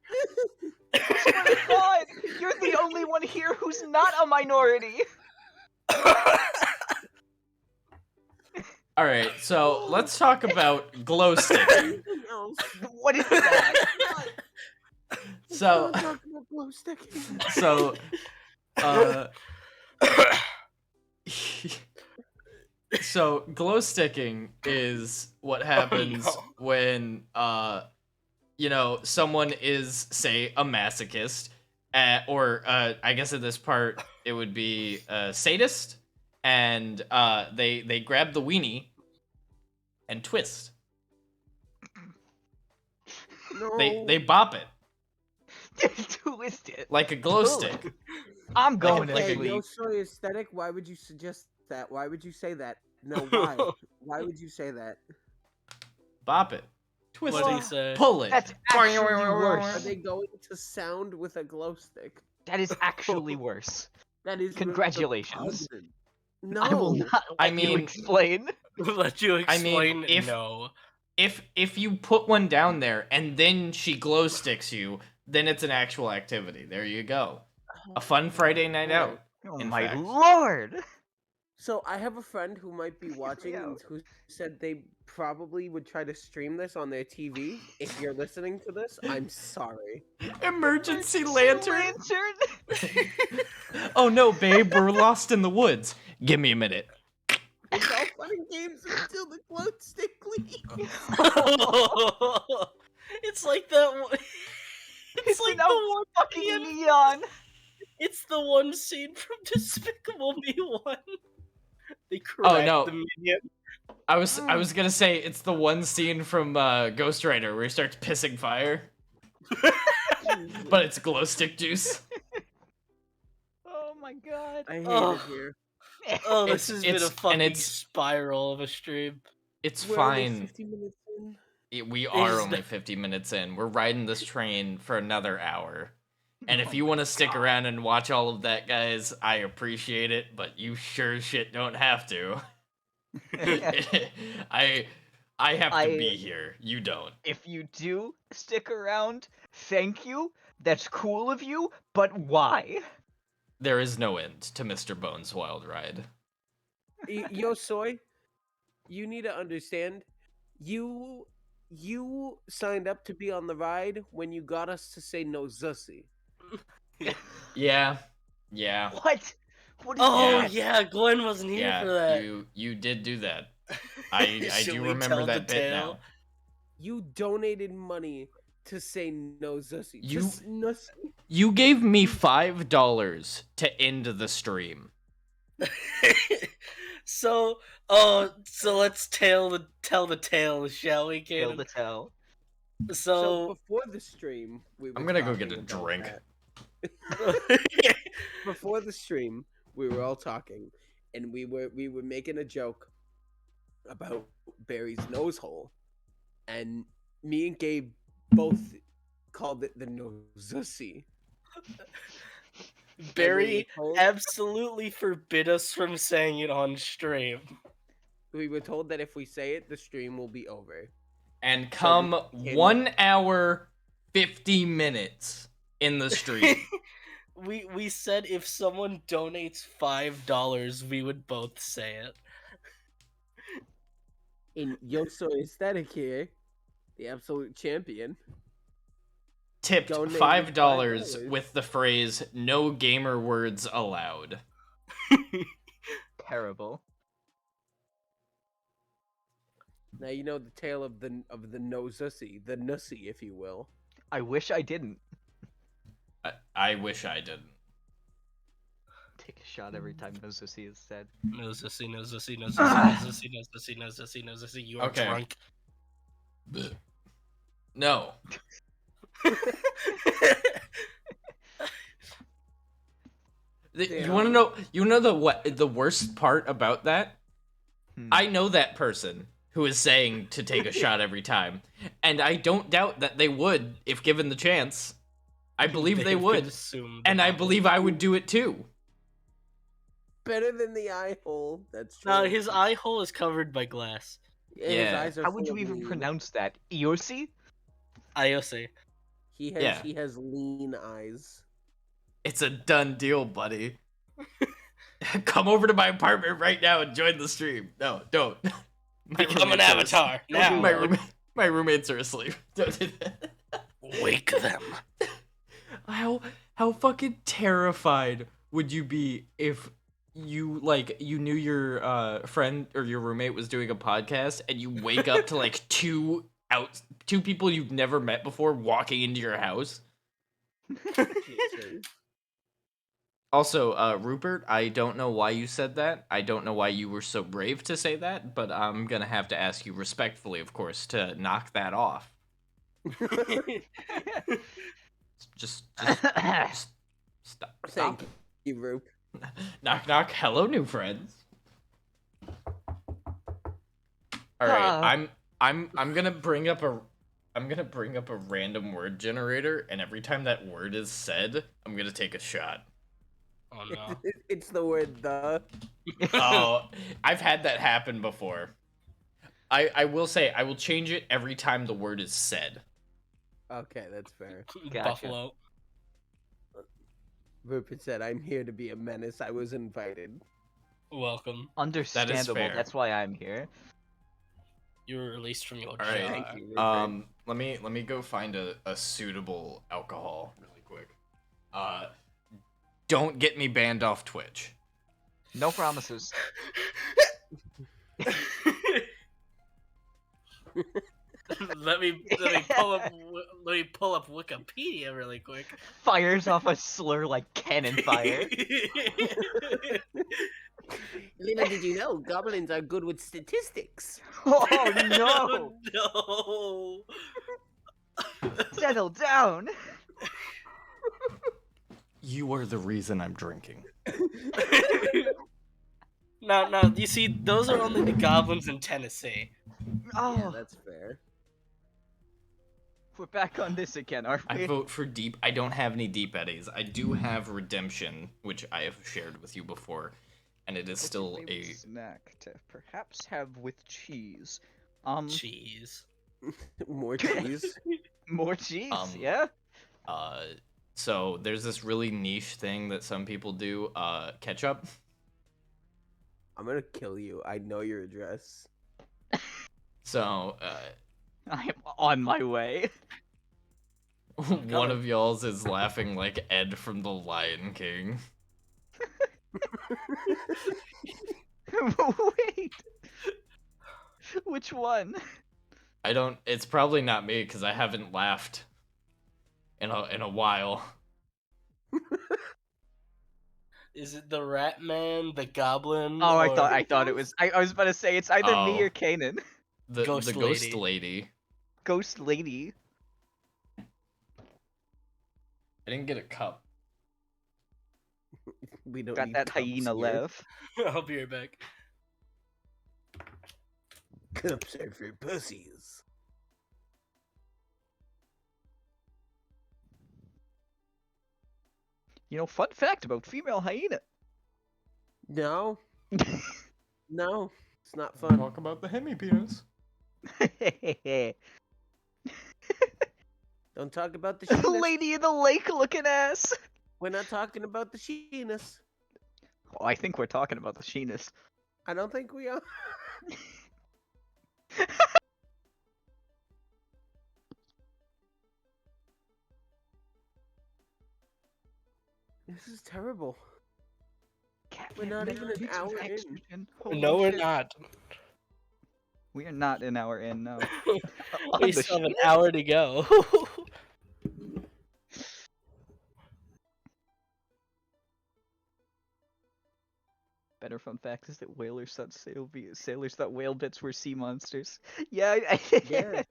God, you're the only one here who's not a minority. All right, so let's talk about glow sticking. What is that? So, Glow sticking. so, so glow sticking is what happens no. when someone is, say, a masochist, or I guess at this part it would be a sadist, and they grab the weenie and twist. No. They bop it Twist it. like a glow stick. I'm going like to a- Hey, no sleep. story aesthetic. Why would you suggest that? Why would you say that? No, why? Why would you say that? Bop it. Twist What'd he it. say? Pull it. That's actually Are worse. they going to sound with a glow stick? That is actually worse. That is Congratulations. repugnant. I will No. not I let you mean- explain. Let you I mean, explain. if- No. If you put one down there and then she glow sticks you, then it's an actual activity. There you go. A fun Friday night out. Oh In my fact. lord! So I have a friend who might be watching Yeah. and who said they probably would try to stream this on their TV. If you're listening to this, I'm sorry. Emergency lantern. Lantern? Oh no, babe, we're lost in the woods. Give me a minute. It's all fun and games until the glow stick leaves. It's like that one. It's like now the one. fucking neon. It's the one scene from Despicable Me 1. They crack no. the minion. I was gonna say it's the one scene from Ghost Rider where he starts pissing fire, but it's glow stick juice. Oh my god. I hate Oh. it here. Oh, It's- this has been a it's- fucking and it's- spiral of a stream. It's We're only fine. 50 minutes in. We are Is only the- 50 minutes in. We're riding this train for another hour. And if Oh you my want to stick God. around and watch all of that, guys, I appreciate it, but you sure shit don't have to. I have to be here. You don't. If you do stick around, thank you. That's cool of you, but why? There is no end to Mr. Bones' wild ride. Yo, Soy, you need to understand. You signed up to be on the ride when you got us to say no zussy. Yeah. Yeah. What? What is Oh that? yeah, Glenn wasn't here for that. Yeah, you did do that. I Should do we remember tell the that bit tale? now. You donated money to say no zussy. You- Just nussy. You gave me $5 to end the stream. So let's tell the tale, shall we, Kill Kaden? the tell. So So before the stream, we were I'm gonna go get talking a about drink. that. Before the stream, we were all talking, and we were making a joke about Barry's nose hole, and me and Gabe both called it the nozussy. Barry And absolutely forbid us from saying it on stream. we were told that if we say it, the stream will be over. And come can- 1 hour 50 minutes in the stream. We said if someone donates $5, we would both say it. And Yoso Aesthetic here, the absolute champion. Tipped Donated $5 $5. with the phrase "no gamer words allowed." Terrible. Now you know the tale of the nozussy, the nussy, if you will. I wish I didn't. I wish I didn't. Take a shot every time no Zussy is said. No zussy, no zussy, no zussy, no zussy, no zussy, no zussy, no zussy. You are Okay. drunk. No. You want to know? You know the worst part about that? Hmm. I know that person who is saying to take a shot every time, and I don't doubt that they would if given the chance. I believe they would, consume and the I bubble. believe I would do it too. Better than the eye hole. That's true. No, his eye hole is covered by glass. And his Yeah. eyes are How would full you of even lean. pronounce that? Eosi? IOC. He has Yeah. he has lean eyes. It's a done deal, buddy. Come over to my apartment right now and join the stream. No, don't. My Become an roommates are avatar now. My roommates are asleep. Don't do that. Wake them. How fucking terrified would you be if you knew your friend or your roommate was doing a podcast and you wake up to like two people you've never met before walking into your house? Also, Rupert, I don't know why you said that. I don't know why you were so brave to say that, but I'm gonna have to ask you respectfully, of course, to knock that off. Just stop. Thank you, Roop. Knock knock. Hello, new friends. All right, I'm gonna bring up I'm gonna bring up a random word generator, and every time that word is said, I'm gonna take a shot. Oh no. It's the word the. Oh, I've had that happen before. I will say, I will change it every time the word is said. Okay, that's fair. Gotcha. Buffalo. Rupert said, "I'm here to be a menace. I was invited." Welcome. Understandable. fair. That's why I'm here. You were released from your All right. jar. Thank you, Rupert. Let me go find a suitable alcohol really quick. Don't get me banned off Twitch. No promises. let me pull up Wikipedia really quick. Fires off a slur like cannon fire. Little did you know, goblins are good with statistics. Oh no! No. Settle down. You are the reason I'm drinking. No, you see, those are only the goblins in Tennessee. Oh, Yeah, that's fair. we're back on this again, aren't we? I vote for deep. I don't have any deep eddies. I do have redemption, which I have shared with you before, and it is still a. snack to perhaps have with cheese. Cheese. More cheese. More cheese, Um, yeah. So there's this really niche thing that some people do. Ketchup. I'm gonna kill you. I know your address. So I am on my way. one of y'all's is laughing like Ed from The Lion King. Wait. Which one? I don't. It's probably not me because I haven't laughed in a while. Is it the Rat Man, the Goblin? Oh, or... I thought it was. I was about to say it's either me or Kanan. The Ghost ghost lady. lady. Ghost lady. I didn't get a cup. We don't Got need that cups hyena here. left. I'll be right back. Cups are for pussies. You know, fun fact about female hyena. No. No. It's not fun. Talk about the hemi penis. Don't talk about the sheenus. Lady in the lake looking ass. We're not talking about the sheenus. Oh, I think we're talking about the sheenus. I don't think we are. This is terrible. We're not even an hour in. Holy No, we're shit. not. We are not an hour in, no. We still have an hour to go. Better fun fact is that whalers thought sailors thought whale bits were sea monsters. Yeah, Yeah.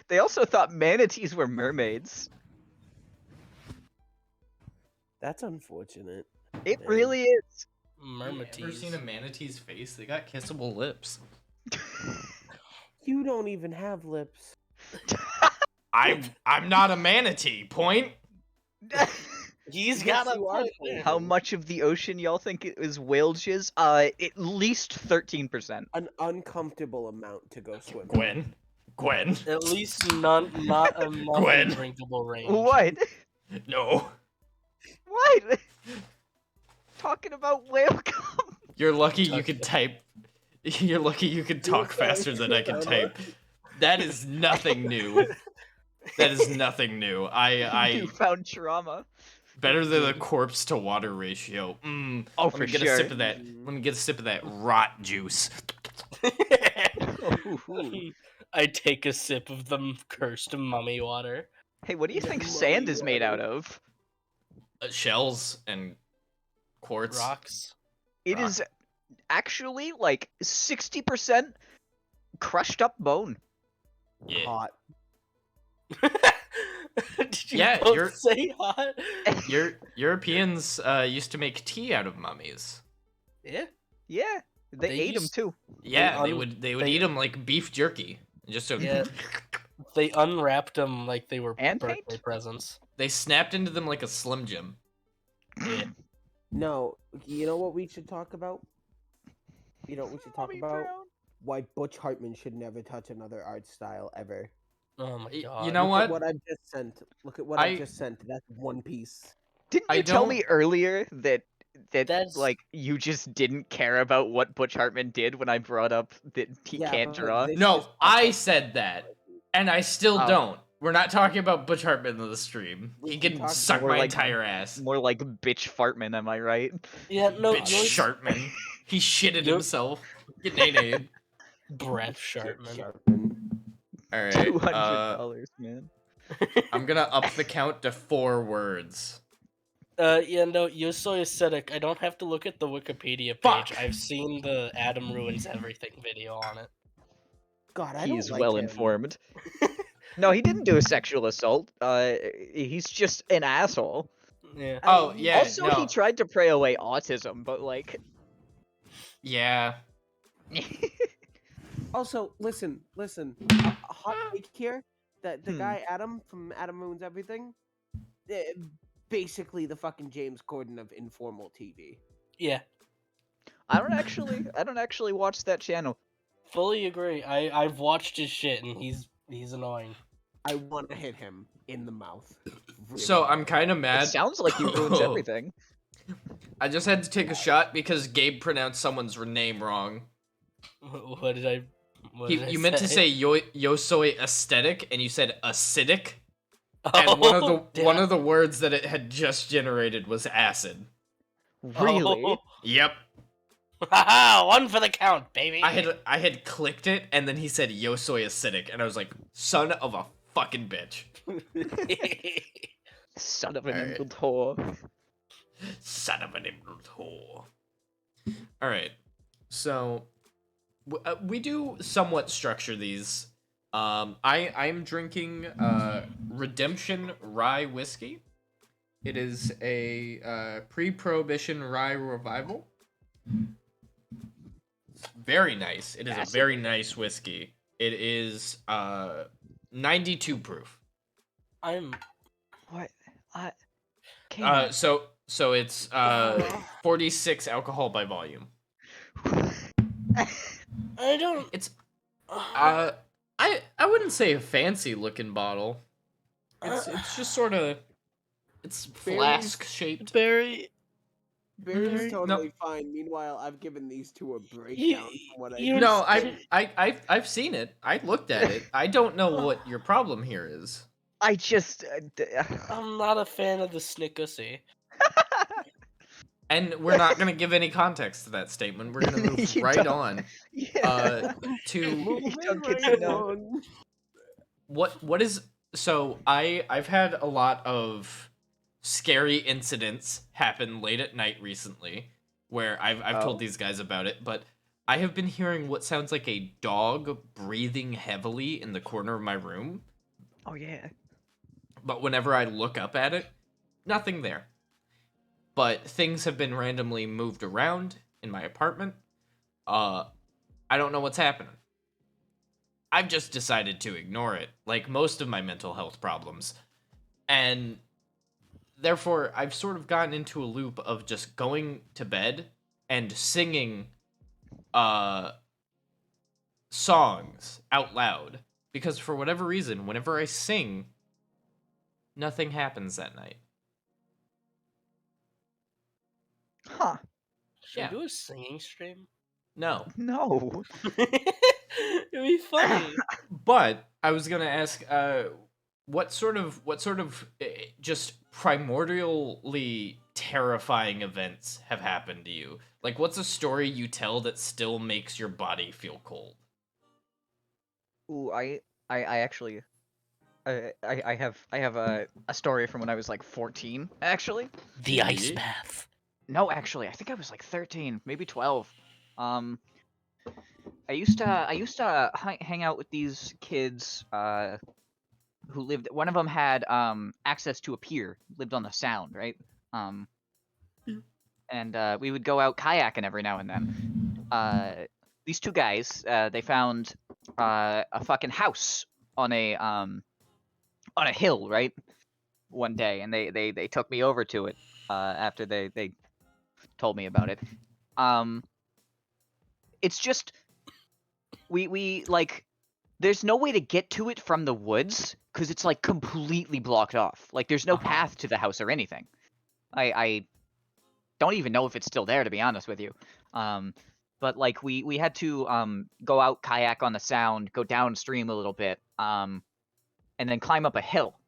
They also thought manatees were mermaids. That's unfortunate. It Dang. really is. Mermaids. Ever seen a manatee's face? They got kissable lips. You don't even have lips. I'm not a manatee. Point. He's Yes, got a you are. point. How much of the ocean y'all think it was whale jizz? At least 13%. An uncomfortable amount to go swim. Gwen. At least not enough Gwen. drinkable range. What? No. What? Talking about whale cum. You're lucky you could type. You're lucky you could talk faster than I can type. That is nothing new. That is nothing new. I You found trauma. better than the corpse to water ratio. Oh, Let for me get sure. a sip of that. Let me get a sip of that rot juice. I take a sip of the cursed mummy water. Hey, what do you think sand is made out of? Shells and quartz. Rocks. It is actually like 60% crushed up bone. Yeah. Hot. Did you Yeah, both you're- say hot? Europeans used to make tea out of mummies. Yeah. Yeah, they ate them used- too. Yeah, un- they would they- eat them like beef jerky. Just so. Yeah. They unwrapped them like they were And birthday paint? presents. They snapped into them like a Slim Jim. Yeah. No, you know what we should talk about? You know what we should talk about? Why Butch Hartman should never touch another art style ever. Oh my You god. know Look at what? what I've just sent. Look at what I've just sent. That's One Piece. Didn't I you tell don't- me earlier that That's- like you just didn't care about what Butch Hartman did when I brought up that he Yeah, can't but draw? this No, just popped I up. said that, and I still Oh. don't. We're not talking about Butch Hartman in the stream. We He can can talk suck more my like- entire ass. More like bitch Fartman, am I right? Yeah, no, Bitch yours- Shartman. He shitted You're- himself. Get nay. Brett Sharpman. Alright, $200, man. I'm gonna up the count to 4 words. Yeah, no, Yosoi Aesthetic. I don't have to look at the Wikipedia page. Fuck. I've seen the Adam Ruins Everything video on it. God, I He's don't like well him. informed. No, he didn't do a sexual assault. He's just an asshole. Yeah. Oh, yeah, Also, no. he tried to pray away autism, but like, Yeah. Also, listen. A hot take here. That the Hmm. guy Adam from Adam Ruins Everything, basically the fucking James Corden of informal TV. Yeah. I don't actually watch that channel. Fully agree. I've watched his shit and he's annoying. I want to hit him in the mouth. Really So bad. I'm kind of It mad. sounds like he ruins everything. I just had to take a shot because Gabe pronounced someone's name wrong. What did I? What did I You meant to say Yosoi aesthetic, and you said acidic. Oh, And one damn. of the words that it had just generated was acid. Really? Oh. Yep. Haha, one for the count, baby. I had clicked it, and then he said Yosoi acidic, and I was like, son of a fucking bitch. Son of an Alright. inbuilt whore. Son of an ignorant whore. Alright. So, we do somewhat structure these. I'm drinking Redemption Rye Whiskey. It is a pre-prohibition rye revival. It's very nice. It is a very nice whiskey. It is 92 proof. I'm. What? So it's 46 alcohol by volume. I don't. It's I wouldn't say a fancy looking bottle. It's just sort of it's flask shaped. Barry. Barry's No. totally fine. Meanwhile, I've given these two a breakdown You- from what I you- No, I've seen it. I looked at it. I don't know what your problem here is. I just. I'm not a fan of the Snickersy. And we're not going to give any context to that statement. We're going to move You right don't. on Yeah. to Moving don't get right to know. on. what is so I've had a lot of scary incidents happen late at night recently where I've told Oh. these guys about it, but I have been hearing what sounds like a dog breathing heavily in the corner of my room. Oh yeah. But whenever I look up at it, nothing there. But things have been randomly moved around in my apartment. I don't know what's happening. I've just decided to ignore it, like most of my mental health problems. And therefore, I've sort of gotten into a loop of just going to bed and singing songs out loud. Because for whatever reason, whenever I sing, nothing happens that night. Huh. Should Yeah. we do a singing stream? No. No. It'd be funny. But I was gonna ask, what sort of just primordially terrifying events have happened to you? Like, what's a story you tell that still makes your body feel cold? Ooh, I actually. I have a story from when I was like 14, actually. The ice Yeah. bath. No, actually, I think I was like 13, maybe 12. I used to hang out with these kids who lived. One of them had access to a pier, lived on the Sound, right? And we would go out kayaking every now and then. These two guys, they found a fucking house on a hill, right? One day, and they took me over to it after they told me about it. It's just we like there's no way to get to it from the woods because it's like completely blocked off. Like there's no path to the house or anything. I don't even know if it's still there, to be honest with you. But like we had to go out, kayak on the sound, go downstream a little bit, and then climb up a hill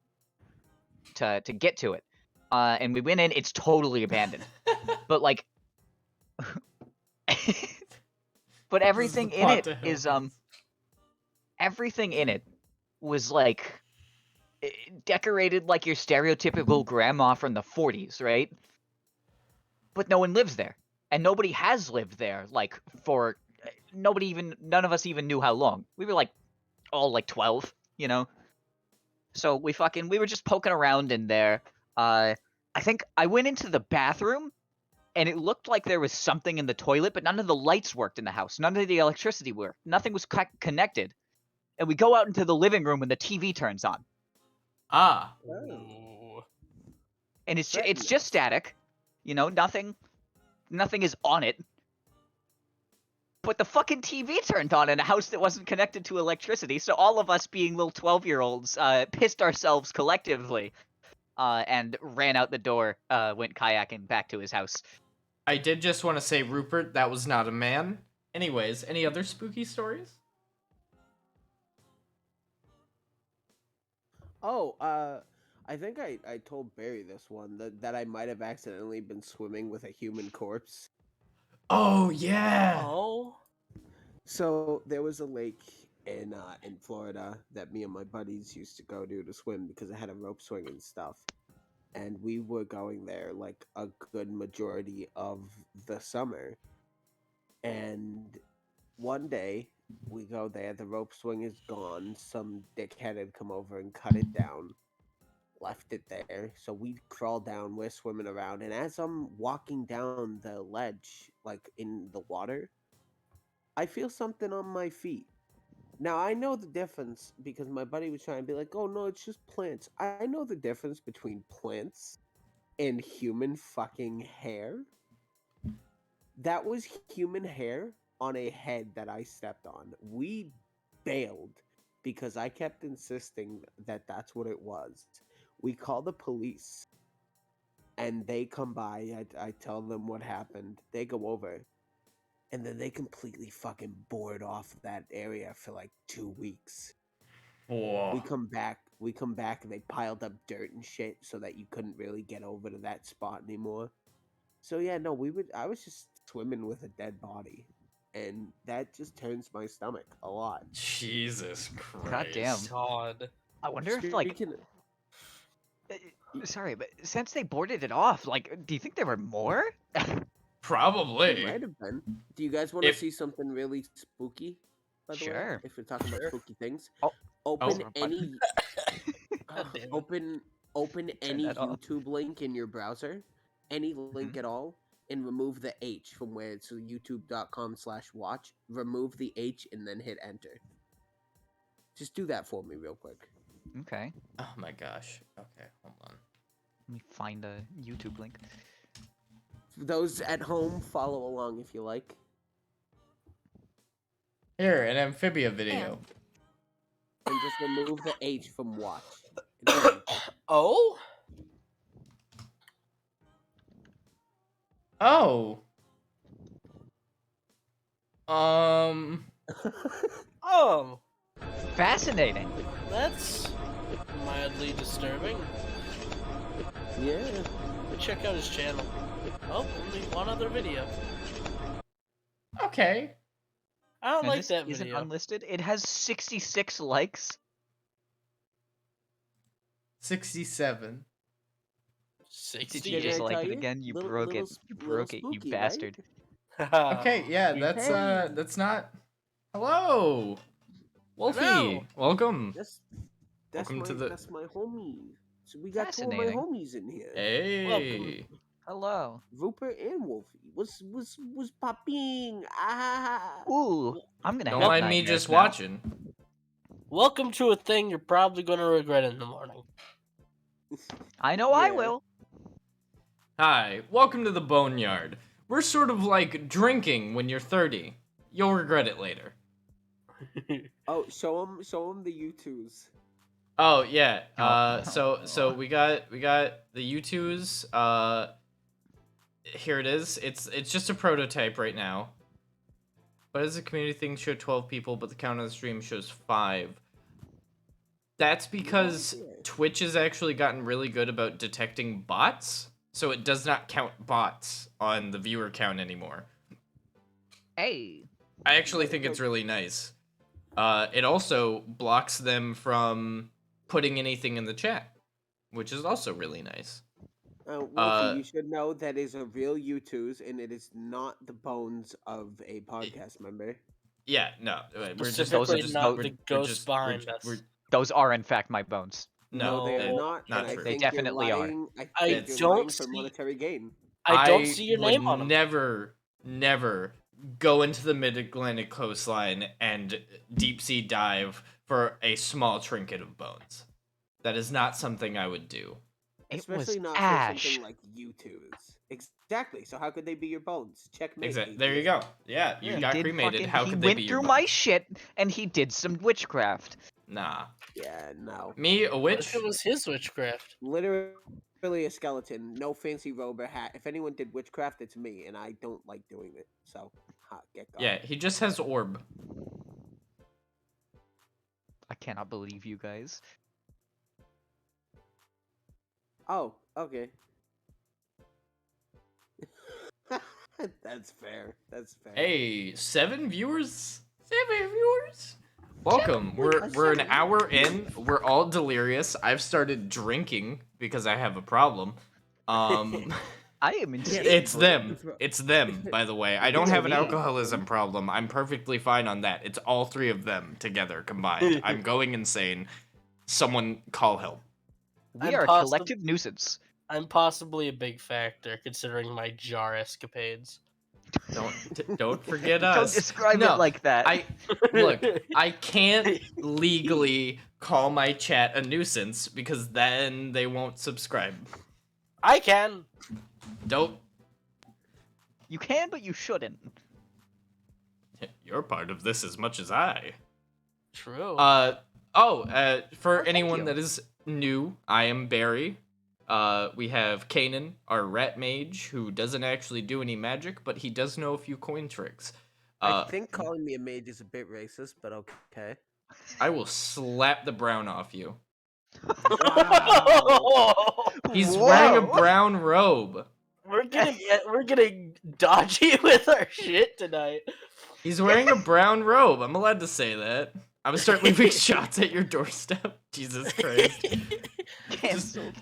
to get to it. And we went in, it's totally abandoned. But like but everything in it is everything in it was like decorated like your stereotypical grandma from the 40s, right? But no one lives there. And nobody has lived there, like, for none of us even knew how long. We were like all like 12, you know? So we were just poking around in there. I think I went into the bathroom and it looked like there was something in the toilet, but none of the lights worked in the house. None of the electricity worked. Nothing was connected. And we go out into the living room and the TV turns on. Ooh. And it's just static. You know, nothing is on it. But the fucking TV turned on in a house that wasn't connected to electricity, so all of us being little 12-year-olds pissed ourselves collectively and ran out the door, went kayaking back to his house. I did just want to say, Rupert, that was not a man. Anyways, any other spooky stories? Oh, I think I told Barry this one, that I might have accidentally been swimming with a human corpse. Oh, yeah! Oh? So there was a lake in Florida that me and my buddies used to go to swim because it had a rope swing and stuff. And we were going there like a good majority of the summer. And one day we go there, the rope swing is gone. Some dickhead had come over and cut it down, left it there. So we crawl down, we're swimming around, and as I'm walking down the ledge, like in the water, I feel something on my feet. Now I know the difference because my buddy was trying to be like, oh no, it's just plants. I know the difference between plants and human fucking hair. That was human hair on a head that I stepped on. We bailed because I kept insisting that that's what it was. We call the police and they come by. I tell them what happened. They go over and then they completely fucking board off that area for like 2 weeks. Whoa. We come back and they piled up dirt and shit so that you couldn't really get over to that spot anymore. So yeah, no, I was just swimming with a dead body. And that just turns my stomach a lot. Jesus Christ. God damn. God. I wonder if like sorry, but since they boarded it off, like, do you think there were more? Probably. It might have been. Do you guys want to see something really spooky? By the way, Sure. if we're talking about spooky things, Oh. open Oh. any God damn it. open any that off. YouTube link in your browser, any link at all, and remove the H from where it's youtube.com/watch. Remove the H and then hit enter. Just do that for me real quick. Okay. Oh my gosh. Okay, hold on. Let me find a YouTube link. For those at home, follow along if you like. Here, an amphibia video. And just remove the H from watch. Oh? Oh. Oh. Fascinating. That's mildly disturbing. Yeah. Check out his channel. Oh, only one other video. Okay. I don't And like this that isn't video. unlisted. It has 66 likes. 67. 60. Did you just I like tell it you? again? You Little- broke little it. s- You little broke it, you spooky, right? bastard. Okay, yeah, Hey. that's not. Hello, Wolfie. Hello. Welcome. That's Welcome my to the- that's my homie. So we got two of my Fascinating. homies in here. Hey. Hello. Rupert and Wolfie. Was popping? Ah. Ooh, I'm gonna Don't have mind me nightmares just now. watching. Welcome to a thing you're probably going to regret in the morning. I know I Yeah. will. Hi, welcome to the Boneyard. We're sort of like drinking when you're 30. You'll regret it later. Oh, show him the U2s. Oh yeah. Oh. So we got the U2s. Here it is. It's just a prototype right now. But as a community thing, show 12 people, but the count on the stream shows 5. That's because Twitch has actually gotten really good about detecting bots, so it does not count bots on the viewer count anymore. Hey. I actually think it's really nice. It also blocks them from putting anything in the chat, which is also really nice. Wolfie, you should know that is a real U2s, and it is not the bones of a podcast member. Yeah, no, we're just Specifically not we're- the we're ghost just- behind we're- us. we're- Those are in fact my bones. No, they are No, not. not and true. I They think definitely you're are. lying. I I think you're don't lying for see- monetary gain. I don't see your name would on them. never go into the mid-Atlantic coastline and deep sea dive for a small trinket of bones. That is not something I would do. It was Especially not for ash. something like U2s. Exactly. So how could they be your bones? Checkmate. Exactly. There you go. Yeah, you got cremated. How he could they went be your through my bones? shit and he did some witchcraft. Nah. Yeah, no. Me, a What witch? if it was his witchcraft? Literally a skeleton. No fancy robe or hat. If anyone did witchcraft, it's me, and I don't like doing it. So, get gone. Yeah, he just has orb. I cannot believe you guys. Oh, okay. That's fair. That's fair. Hey, 7 viewers? 7 viewers? Welcome. We're an hour in. We're all delirious. I've started drinking because I have a problem. I am insane. It's bro. them. What's wrong? It's them, by the way. I don't Yeah, have an me. alcoholism problem. I'm perfectly fine on that. It's all 3 of them together combined. I'm going insane. Someone call help. We I'm are a possi- collective nuisance. I'm possibly a big factor considering my jar escapades. Don't forget Don't us. describe No, it like that. Look, I can't legally call my chat a nuisance because then they won't subscribe. I can. Don't. You can, but you shouldn't. You're part of this as much as I. True. For thank anyone you. that is new, I am Barry. We have Kanan, our rat mage, who doesn't actually do any magic, but he does know a few coin tricks. I think calling me a mage is a bit racist, but okay. I will slap the brown off you. Wow. He's wearing a Whoa. brown robe. we're getting dodgy with our shit tonight. He's wearing a brown robe. I'm allowed to say that. I'm gonna start leaving shots at your doorstep. Jesus Christ. Cancelled.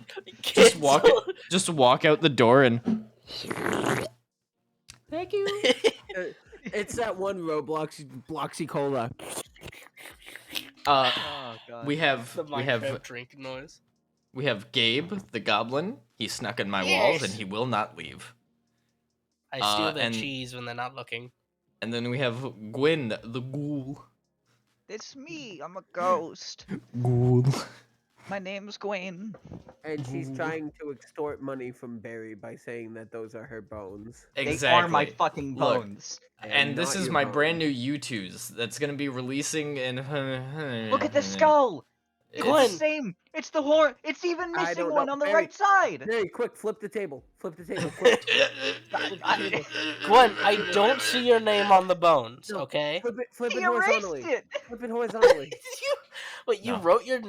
Just walk out the door and thank you. It's that one Roblox Bloxy Cola. Oh god. we have The we have Minecraft drink noise. we have Gabe the goblin. He snuck in my walls and Yes. he will not leave. I steal their and- cheese when they're not looking. And then we have Gwen the ghoul. It's me. I'm a ghost. Ghoul. My name's Gwen. And she's trying to extort money from Barry by saying that those are her bones. Exactly. They are my fucking Look, bones. And this not is your my bones. brand new U2s that's gonna be releasing in. Look at the skull. It's It's- the same. It's the horn. It's even I missing don't one know. on the Barry- right side. Barry, quick, flip the table. Flip the table. Quick. Gwen, I don't see your name on the bones, No, okay? Flip He it erased horizontally. it. Flip it horizontally. Wait, you No. wrote your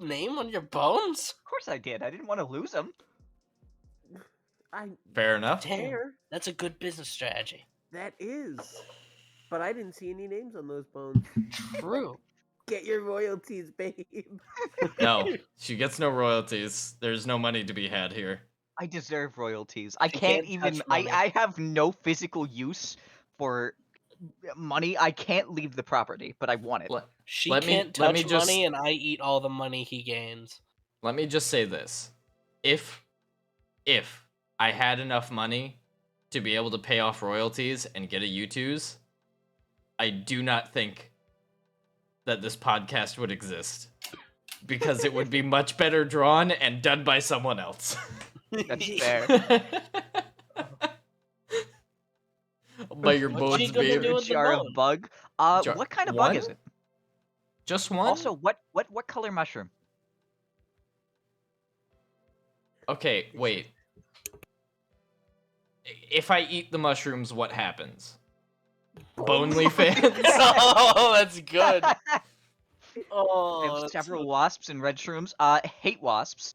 name on your bones? Of course I did. I didn't want to lose him. I Fair enough. Damn, care. that's a good business strategy. That is. But I didn't see any names on those bones. True. Get your royalties, babe. No, she gets no royalties. There's no money to be had here. I deserve royalties. I She can't can't even. touch money. I have no physical use for money. I can't leave the property, but I want it. She Let me- can't let touch me just- money, and I eat all the money he gains. Let me just say this. If I had enough money to be able to pay off royalties and get a U2s, I do not think that this podcast would exist. Because it would be much better drawn and done by someone else. That's fair. By your What's she bones, gonna do baby. with the Jar bone? of bug. Jar- What kind of one? bug is it? Just one? Also, what color mushroom? Okay, wait. If I eat the mushrooms, what happens? Bonely fans? Oh, that's good. Oh, We have that's several good. wasps and red shrooms. Hate wasps.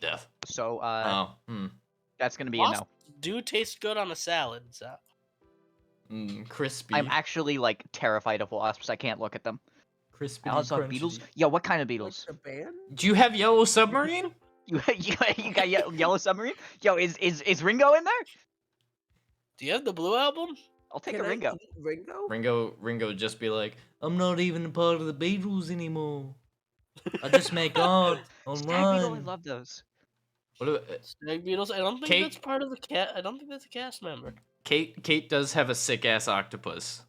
Death. So Oh, that's gonna be Wasps a no. do taste good on a salad. So. Crispy. I'm actually like terrified of wasps. I can't look at them. Crispy. I also have beetles. Yo, what kind of beetles? Like the band? Do you have Yellow Submarine? You got yellow submarine? Yo, is Ringo in there? Do you have the Blue Album? I'll take Can a I Ringo. eat Ringo? Ringo would just be like, I'm not even a part of the Beatles anymore. I just make art Stag beetle, I online. love those. What about, Stag beetles. I don't think Kate- that's part of the cat. I don't think that's a cast member. Kate does have a sick ass octopus.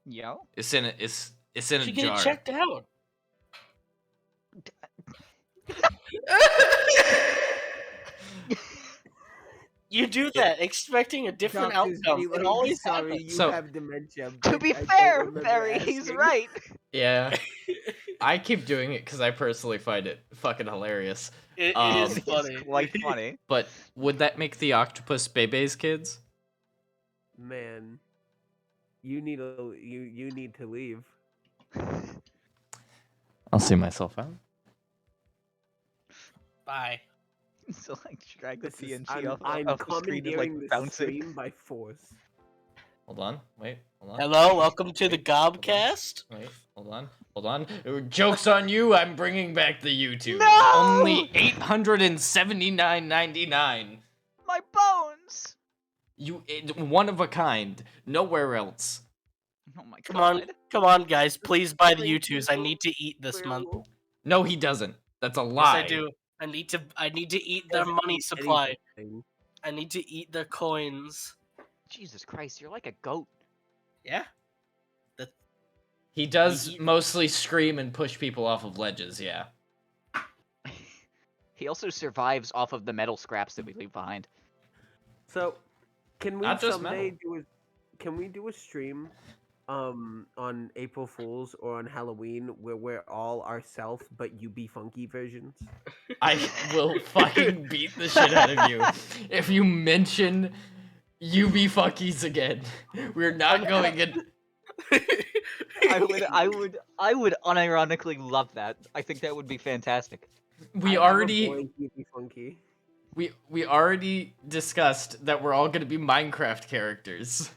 Yo. It's in a She get jar. it checked out. You do that expecting a different Doctors, outcome. Milo, It always sorry, happens. you So- have dementia. To but be I don't fair, remember Barry, he's asking. right. Yeah. I keep doing it because I personally find it fucking hilarious. It is It's funny. quite funny. But would that make the octopus Bebe's kids? Man, you need to leave. I'll see myself out. Bye. So like drag the This is, PNG off I'm the screen and like commandeering the bounce it. stream by force. Hold on. Wait. Hold on. Hello, welcome to the Gobcast. Wait. Hold on. Hold on. Joke's on you. I'm bringing back the YouTube. No! Only $879.99. My bones. One of a kind. Nowhere else. Oh my Come on, guys. Please buy the YouTubes. I need to eat this month. No, he doesn't. That's a Yes, lie. I do. I need to eat their Doesn't money eat supply. anything. I need to eat their coins. Jesus Christ, you're like a goat. Yeah. He does He- mostly scream and push people off of ledges, yeah. He also survives off of the metal scraps that we leave behind. So, can we Not just someday metal. can we do a stream on April Fools or on Halloween where we're all ourselves but you be funky versions? I will fucking beat the shit out of you if you mention you be fuckies again. We're not going in. I would unironically love that. I think that would be fantastic. We I'm a already boy, you be funky. we already discussed that we're all gonna be Minecraft characters.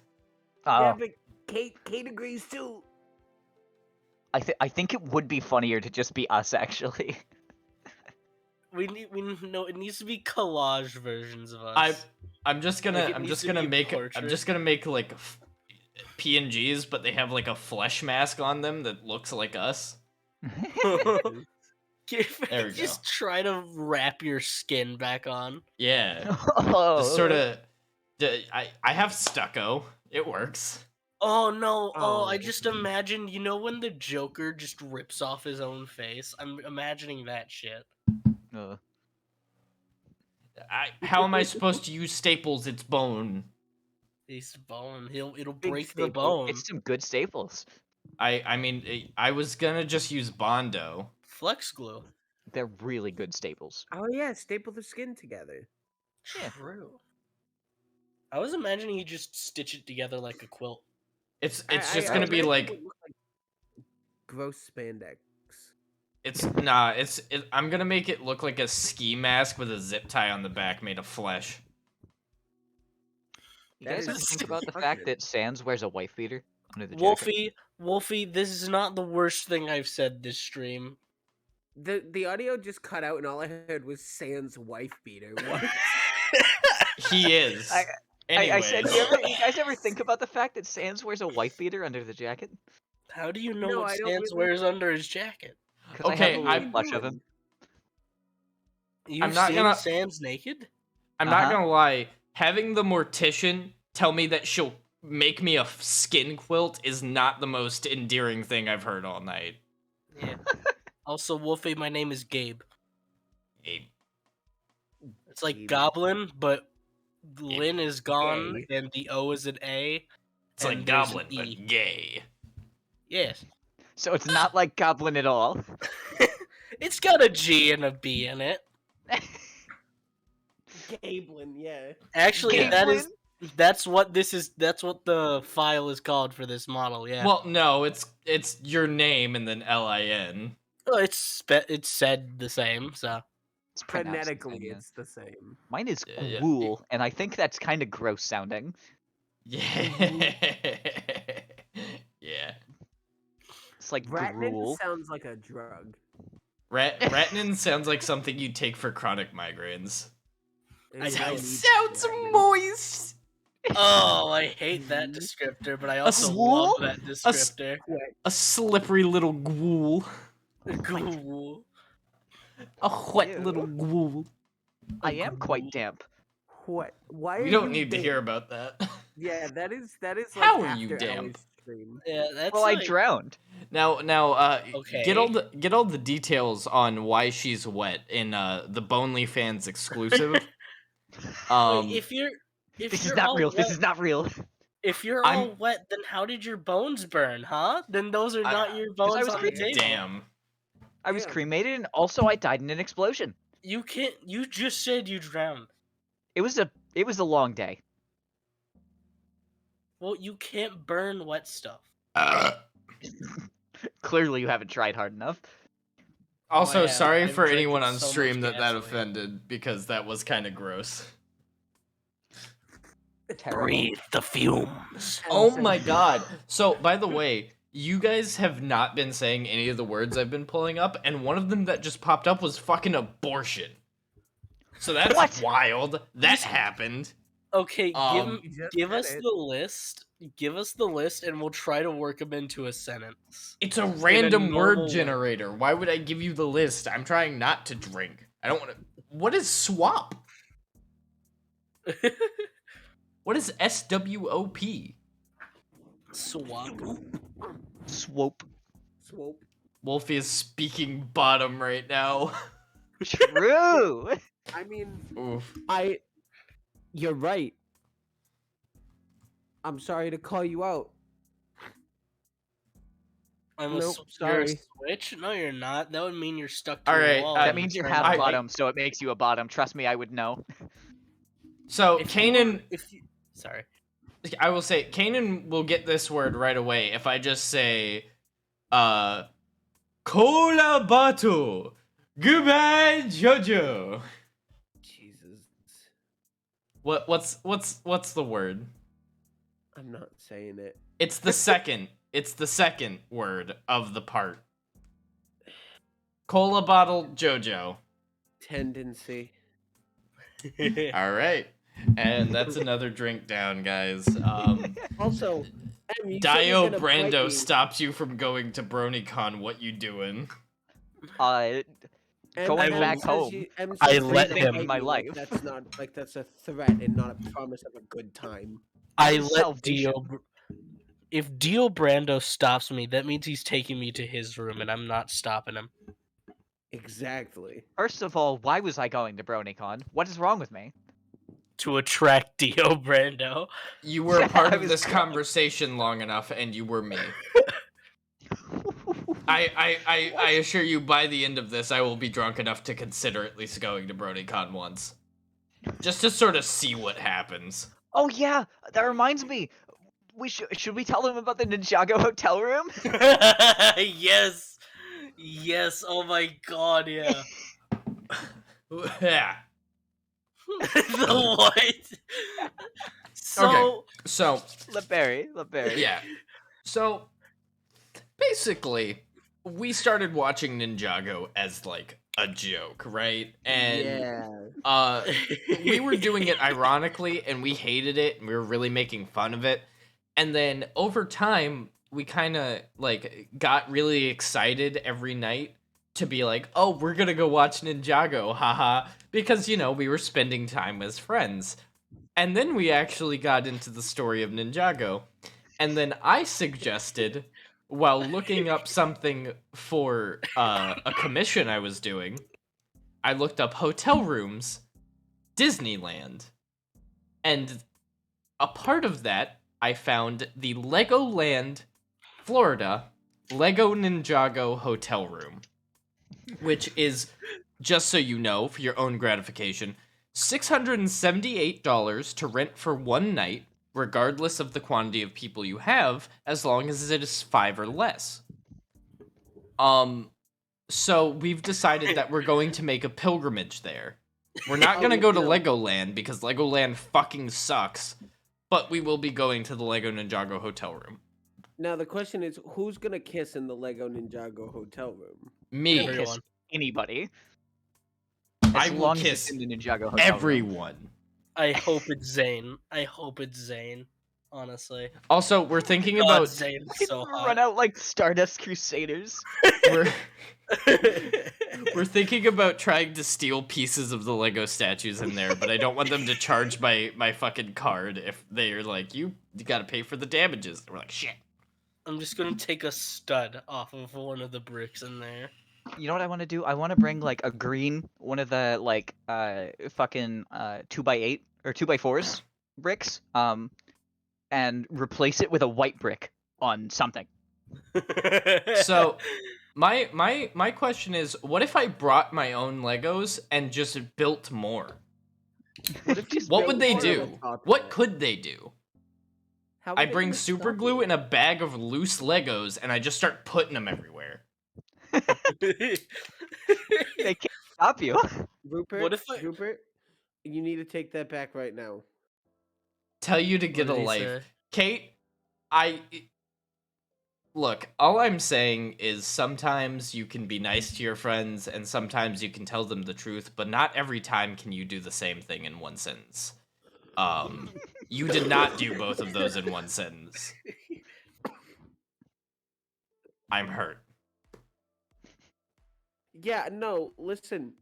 Yeah, but Kate agrees too. I think it would be funnier to just be us actually. we know it needs to be collage versions of us. I'm just gonna Like, it needs to be make like PNGs, but they have like a flesh mask on them that looks like us. There we Just try to wrap your skin back on. Yeah, Oh, sort of. I have stucco. It works. Oh no! Oh, I Oh. just imagine. You know when the Joker just rips off his own face? I'm imagining that shit. How am I supposed to use staples? It's bone. He's bone. It'll Big break the staple. bone. It's some good staples. I mean, I was gonna just use Bondo. Flex glue. They're really good staples. Oh yeah, staple the skin together. Yeah. True. I was imagining you just stitch it together like a quilt. It's I- just I gonna be imagine like it look like gross spandex. I'm gonna make it look like a ski mask with a zip tie on the back made of flesh. You That guys is ever think about the fucking- fact that Sans wears a wife beater under the jacket? Wolfie, this is not the worst thing I've said this stream. The audio just cut out and all I heard was Sans wife beater. What? He is. I said, Anyways. you guys ever think about the fact that Sans wears a wife beater under the jacket? How do you know No, what I don't Sans really- wears under his jacket? 'Cause Okay, I have a I'm- little plush of him. You've not seen gonna- Sans naked? I'm not Uh-huh. gonna lie. Having the mortician tell me that she'll make me a skin quilt is not the most endearing thing I've heard all night. Yeah. Also, Wolfie, my name is Gabe. Gabe. It's like Gabe. Goblin, but Lynn is gone, Gay. and the O is an A. It's like and there's an Goblin, E. but gay. Yes. So it's not like Goblin at all. It's got a G and a B in it. Gablin, yeah. Actually, Gablin? that's what this is. That's what the file is called for this model. Yeah. Well, no, it's your name and then LIN. Well, it's said the same. So It's pronounced the Phonetically, same, yeah. it's the same. Mine is Yeah. ghoul, and I think that's kind of gross sounding. Yeah. Yeah. It's like Ratnin gruel. sounds like a drug. Ratnin sounds like something you take for chronic migraines. I It know. really Sounds Ratnin. moist. oh, I hate that descriptor, but I also swool? love that descriptor. A slippery little ghoul. Cool. A wet Ew. little ghoul. I am quite damp. What? Why? We are don't you need to damp? hear about that. Yeah, that is like How are you after damp? hours stream. Yeah, that's Well, I like, drowned. Now, Okay. get all the details on why she's wet in the Bonely fans exclusive. Wait, if you're This is you're not all real. wet, This is not real. if you're I'm- all wet, then how did your bones burn, huh? Then those are not your bones was on the cremated. table. Damn. I was Damn. cremated, and also I died in an explosion. You can't. You just said you drowned. It was a long day. Well, you can't burn wet stuff. Clearly, you haven't tried hard enough. Also, Oh, yeah, sorry I'm for drinking anyone on so much stream that gasoline. offended, because that was kind of gross. Terrible. the fumes. Oh my god. So, by the way, you guys have not been saying any of the words I've been pulling up, and one of them that just popped up was fucking abortion. So that's What? wild. That happened. Okay, Um, give us the list. Give us the list, and we'll try to work them into a sentence. It's a random normal word way. generator. Why would I give you the list? I'm trying not to drink. I don't want to. What is swap? What is SWOP? Swap. Swope. Swope. Wolfie is speaking bottom right now. True. I mean, Oof. you're right. I'm sorry to call you out. I'm Nope, you're a sorry. switch? No, you're not. That would mean you're stuck to Alright, a wall. That and means you're turn half I- bottom, so it makes you a bottom. Trust me, I would know. So, If you Kanan, were- if you, sorry. I will say, Kanan will get this word right away if I just say, Kola Batu. Goodbye, Jojo. Jesus. What's the word? I'm not saying it. It's the second. It's the second word of the part. Cola bottle Jojo. Tendency. All right, and that's another drink down, guys. Also, Em, you said Dio you're gonna fight Brando me. stops you from going to BronyCon. What you doing? Em, Going Em back says home. Em I says you're let gonna him- fight my me like life. That's not like that's a threat and not a promise of a good time. I That's let Dio. salvation. If Dio Brando stops me, that means he's taking me to his room, and I'm not stopping him. Exactly. First of all, why was I going to BronyCon? What is wrong with me? To attract Dio Brando. You were Yeah, part I of was this drunk. conversation long enough, and you were me. I assure you, by the end of this, I will be drunk enough to consider at least going to BronyCon once, just to sort of see what happens. Oh yeah, that reminds me. We should we tell them about the Ninjago hotel room? Yes. Yes. Oh my god, yeah. Yeah. The what? So, So Let Barry. yeah. So basically, we started watching Ninjago as like a joke, right? And we were doing it ironically, and we hated it, and we were really making fun of it. And then over time, we kind of like got really excited every night to be like, "Oh, we're gonna go watch Ninjago, haha!" Because we were spending time as friends. And then we actually got into the story of Ninjago. And then I suggested, while looking up something for a commission I was doing, I looked up hotel rooms, Disneyland. And a part of that, I found the Legoland, Florida, Lego Ninjago hotel room. Which is, just so you know, for your own gratification, $678 to rent for one night, regardless of the quantity of people you have, as long as it is 5 or less. So we've decided that we're going to make a pilgrimage there. We're not going to go to Legoland, because Legoland fucking sucks, but we will be going to the Lego Ninjago hotel room. Now the question is, who's gonna kiss in the Lego Ninjago hotel room? Me. Everyone. Kiss anybody. I As will long as kiss it's in the Ninjago hotel room. everyone. I hope it's Zane. Honestly. Also, we're thinking God, about... Zane's so Run hot. out like Stardust Crusaders. We're, we're thinking about trying to steal pieces of the Lego statues in there, but I don't want them to charge my fucking card if they're like, you gotta pay for the damages. And we're like, shit. I'm just gonna take a stud off of one of the bricks in there. You know what I want to do? I want to bring like a green, one of the like fucking 2x8 or 2x4s bricks, and replace it with a white brick on something. So, my question is, what if I brought my own Legos and just built more? What would they do? What could they do? I bring super glue and a bag of loose Legos, and I just start putting them everywhere. They can't stop you. Rupert, What if Rupert, you need to take that back right now. Tell you to get a did he life. say? Kate, look, all I'm saying is sometimes you can be nice to your friends, and sometimes you can tell them the truth, but not every time can you do the same thing in one sentence. You did not do both of those in one sentence. I'm hurt. Yeah, no, listen,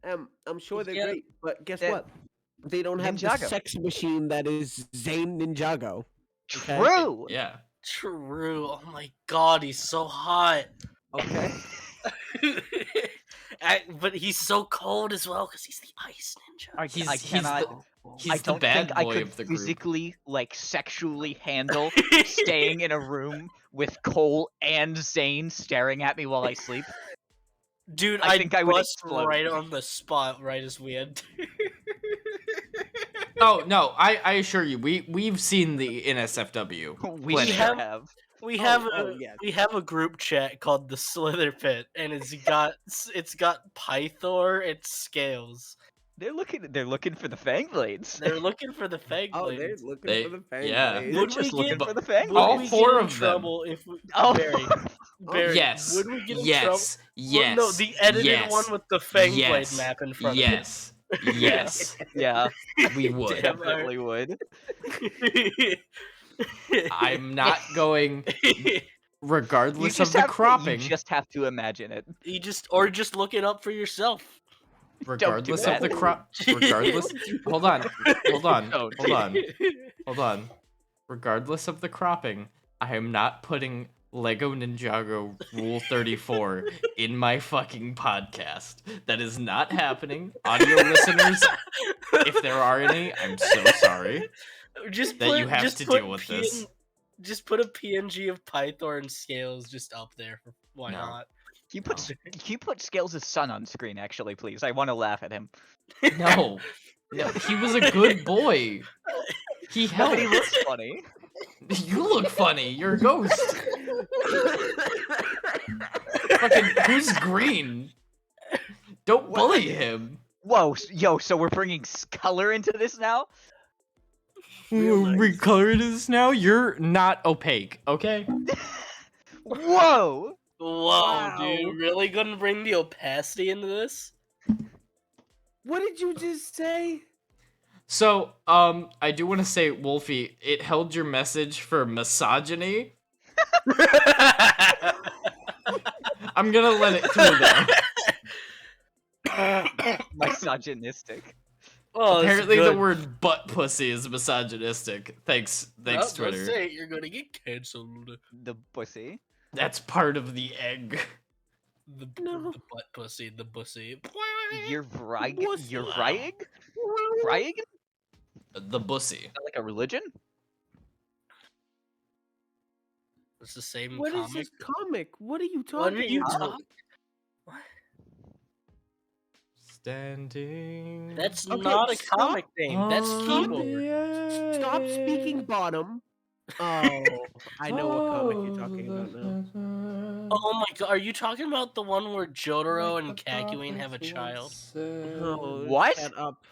I'm sure they're Yeah. great, but guess They're- what? They don't have the Ninjago. sex machine that is Zane Ninjago. Okay. True. Yeah. True. Oh my god, he's so hot. Okay. But he's so cold as well because he's the ice ninja. He's, I he's cannot. He's I the don't bad think I boy could of the group. physically, like, sexually handle staying in a room with Cole and Zane staring at me while I sleep. Dude, I think I would bust explode. right on the spot right as we had. Oh no, I assure you, we've seen the NSFW. We Plenty. sure have. We Oh, have yes. we have a group chat called the Slither Pit, and it's got Pythor and Scales. They're looking for the Fang Blades. They're looking for the Fang Oh, they're Blades. looking for the fang yeah. blades. They're Would just we looking get- for the Fang Would All we Blades. four get in of them. trouble if we, Oh. Barry, Yes. would we get in trouble? Yes. Yes. Well, no, the edited yes, one with the Fang yes, Blade map in front Yes. Yes. Yeah, We would. Damn. definitely would. of Oh, it. I'm not going, You regardless just of the have cropping. You just have to imagine it. You just look it up for yourself. Regardless of that. the crop. Regardless. Hold on. Don't. Hold on. Regardless of the cropping, I am not putting Lego Ninjago Rule 34 in my fucking podcast. That is not happening. Audio listeners, if there are any, I'm so sorry. Just That put, you have just to put deal with this. Just put a PNG of Pythor and Scales just up there. Why No. not? Can you put Scales' son on screen, actually, please? I want to laugh at him. No. No, he was a good boy. He But helped. he looks funny. You look funny. You're a ghost. Fucking, who's green? Don't bully him. Whoa, yo, so we're bringing color into this now? Real nice. Recolored this now? You're not opaque, okay? Whoa! Whoa, Wow. dude! Really gonna bring the opacity into this? What did you just say? So, I do want to say, Wolfie, it held your message for misogyny. I'm gonna let it through though. Misogynistic. Oh, Apparently the word butt pussy is misogynistic. Thanks, Twitter. Say you're gonna get canceled. The pussy. That's part of the egg. The butt pussy, the bussy. You're right. Wussy. You're right. Right? The bussy. Is that like a religion? It's the same What is comic. this comic? What are you talking What are you about? talking? Standing. That's Okay, not a stop. comic name. That's on keyboard. the edge. Stop speaking bottom. Oh, I know what comic you're talking about now. Oh my god, are you talking about the one where Jotaro and Kakyoin have a child? Oh, What? Shut up.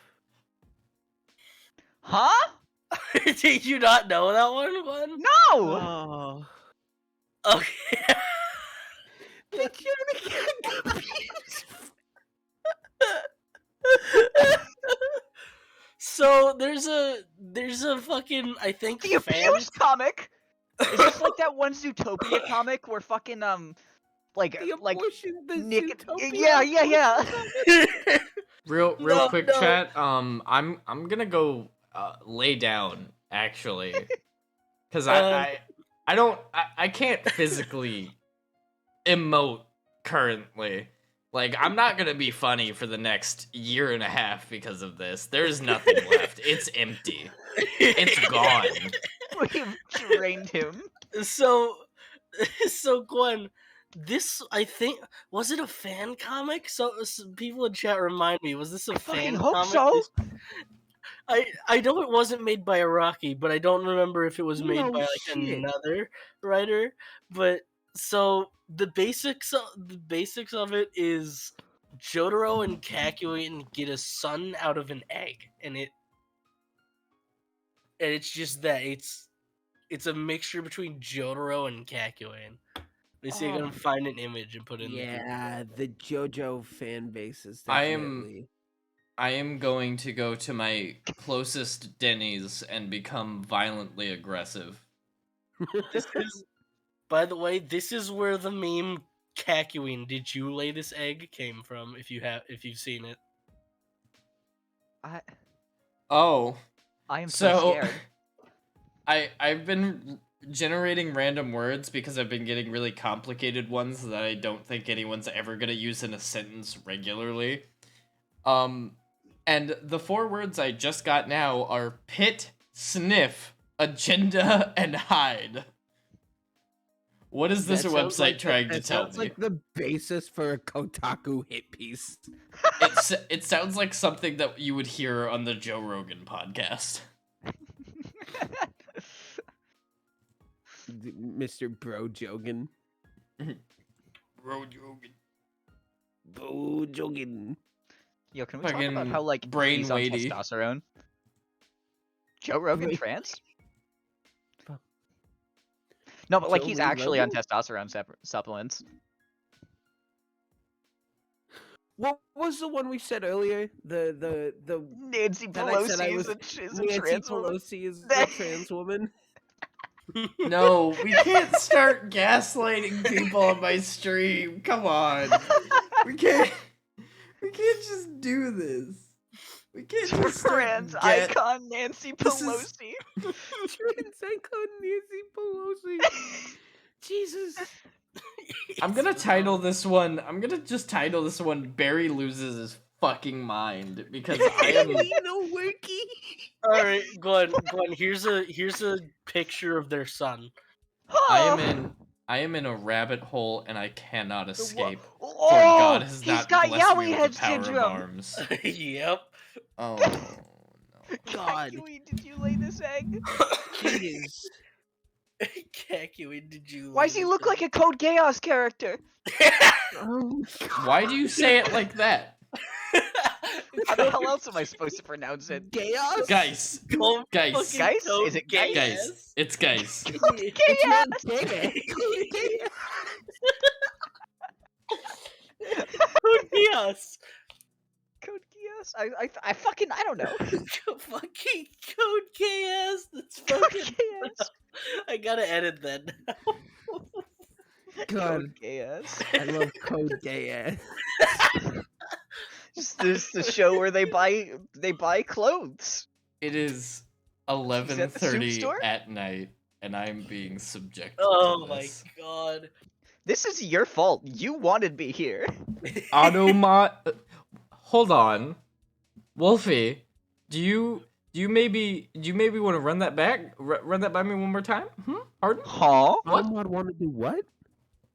Huh? Did you not know that one? No. Oh. Okay. Did you get confused? So there's a fucking I think The fan. abuse comic. Is this like that one Zootopia comic where fucking like The abortion, the Nick? Zootopia Yeah. Real No, quick, no. chat. I'm gonna go lay down actually, because I can't physically emote currently. Like, I'm not gonna be funny for the next year and a half because of this. There's nothing left. It's empty. It's gone. We've drained him. So Gwen, this I think was it a fan comic? So people in chat remind me, was this a fan fucking hope comic? so. I know it wasn't made by Araki, but I don't remember if it was made No by like shit. another writer. But so the basics of it is Jotaro and Kakyoin get a son out of an egg, and it's just that it's a mixture between Jotaro and Kakyoin. They say you're gonna find an image and put it in Yeah, the JoJo fan base is I am- definitely. I am going to go to my closest Denny's and become violently aggressive. This is, by the way, this is where the meme Kakyoin, did you lay this egg came from, if you've seen it. Oh, I am so scared. I've been generating random words because I've been getting really complicated ones that I don't think anyone's ever gonna use in a sentence regularly. And the 4 words I just got now are pit, sniff, agenda, and hide. What is this That sounds website like trying to that tell sounds me? like the basis for a Kotaku hit piece. It sounds like something that you would hear on the Joe Rogan podcast. Mr. Bro Jogan. Bro Rogan. Bro Jogan. Yo, can we talk Fucking about how like brain he's on weighty. testosterone? Joe Rogan Wait. trans? Fuck. No, but like Joe he's Lee actually on Rogan? testosterone supplements. What was the one we said earlier? The Nancy that I said I Pelosi was is a Nancy trans woman. Pelosi is a trans woman. No, we can't start gaslighting people on my stream. Come on. We can't just do this. We can't just start Trans icon Nancy This is- Pelosi. Trans icon Nancy Pelosi. Jesus. I'm gonna just title this one Barry loses his fucking mind because I am no wiki. All right, Glenn, here's a picture of their son. I am in a rabbit hole and I cannot escape. For Oh, God has he's not got blessed me Yowie with head the power of syndrome. arms. Yep. Oh no. God. Kakyoin, did you lay this egg? Jeez. Kakyoin, did you? Why does he look like a Code Geass character? Oh, Why do you say it like that? How the hell else am I supposed to pronounce it? chaos. Guys. Code Guys. fucking Guys? Code Is it guys? Guys. It's guys. It's not gay. Code Geass. Code Geass? I fucking I don't know. Fucking Code Geass. That's Code fucking. Geass. I gotta edit that now. God, Code Geass. I love code gay ass. Just This the show where they buy clothes. It is at the soup 11:30 store? at night, and I'm being subjected Oh to my this. god. This is your fault. You wanted me here. Hold on, Wolfie. Do you maybe want to run that back? Run that by me one more time? Pardon? Huh? What? What want to do what?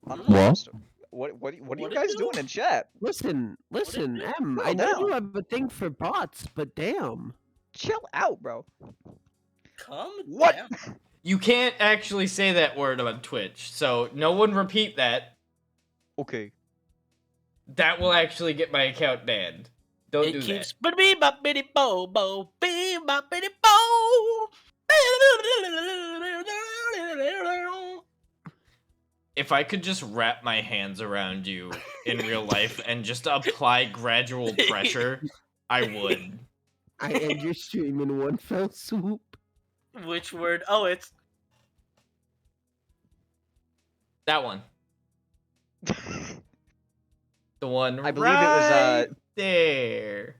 What? What are What you it guys do? doing in chat? Listen, do? I know down. you have a thing for bots, but damn. Chill out, bro. Calm What? down. You can't actually say that word on Twitch, so no one repeat that. Okay. That will actually get my account banned. Don't It do keeps that. be bop bitty bo bo be bop bitty bo. If I could just wrap my hands around you in real life and just apply gradual pressure, I would. I end your stream in one fell swoop. Which word? Oh, it's That one. The one I believe it was, right there.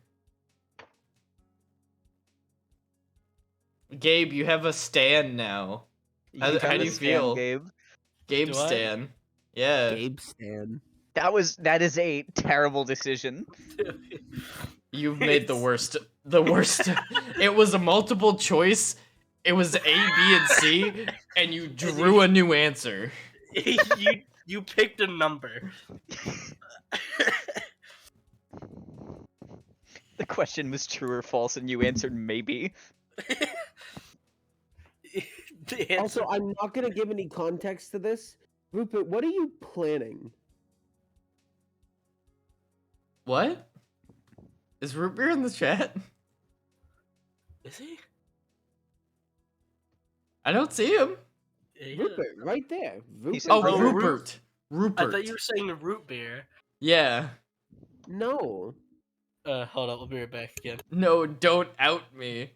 Gabe, you have a stand now. How do you understand, feel? Gabe? Gabe Do I? Stan. Yeah. Gabe Stan. That is a terrible decision. You've made the worst. The worst. It was a multiple choice. It was A, B, and C, and you drew a new answer. you picked a number. The question was true or false, and you answered maybe. The answer- Also, I'm not gonna give any context to this. Rupert, what are you planning? What? Is Root Beer in the chat? Is he? I don't see him. Yeah. Rupert, right there. Rupert. said Oh, Oh, Rupert. I Rupert. thought you were saying the root beer. Yeah. No. Hold up, we'll be right back again. No, don't out me.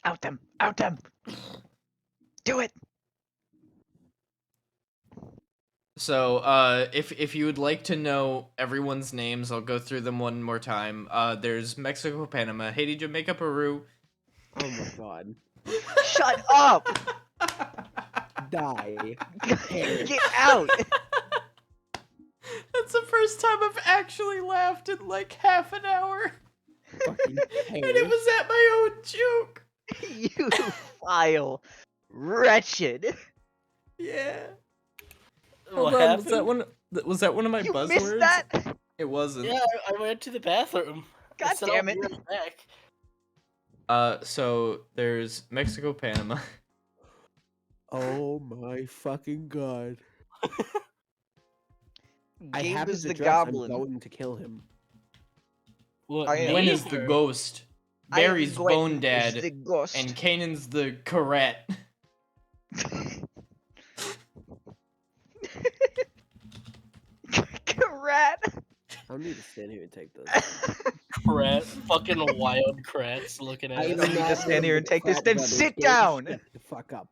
Out them! Out them! Do it! So, if you would like to know everyone's names, I'll go through them one more time. There's Mexico, Panama, Haiti, Jamaica, Peru. Oh my god. Shut up! Die. Get out! That's the first time I've actually laughed in like half an hour. Fucking And it was at my own joke. You file. Wretched. Yeah. What Hold on, happened? was that one of my You buzzwords? missed that? It wasn't. Yeah, I went to the bathroom. I God said damn I'll it. be right back. So there's Mexico, Panama. Oh my fucking god. I Gabe have is his the address. goblin. I'm going to kill him. What? I am. Gwen is me the or- ghost. I am Barry's Gwen Bone is Dad. the ghost. And Kanan's the Corette. Rat. I don't need to stand here and take this. Crat, fucking wild crats looking at I us. am don't need to not stand one of here the and take this, Pratt then brothers. sit Gabe, down. Shut the fuck up.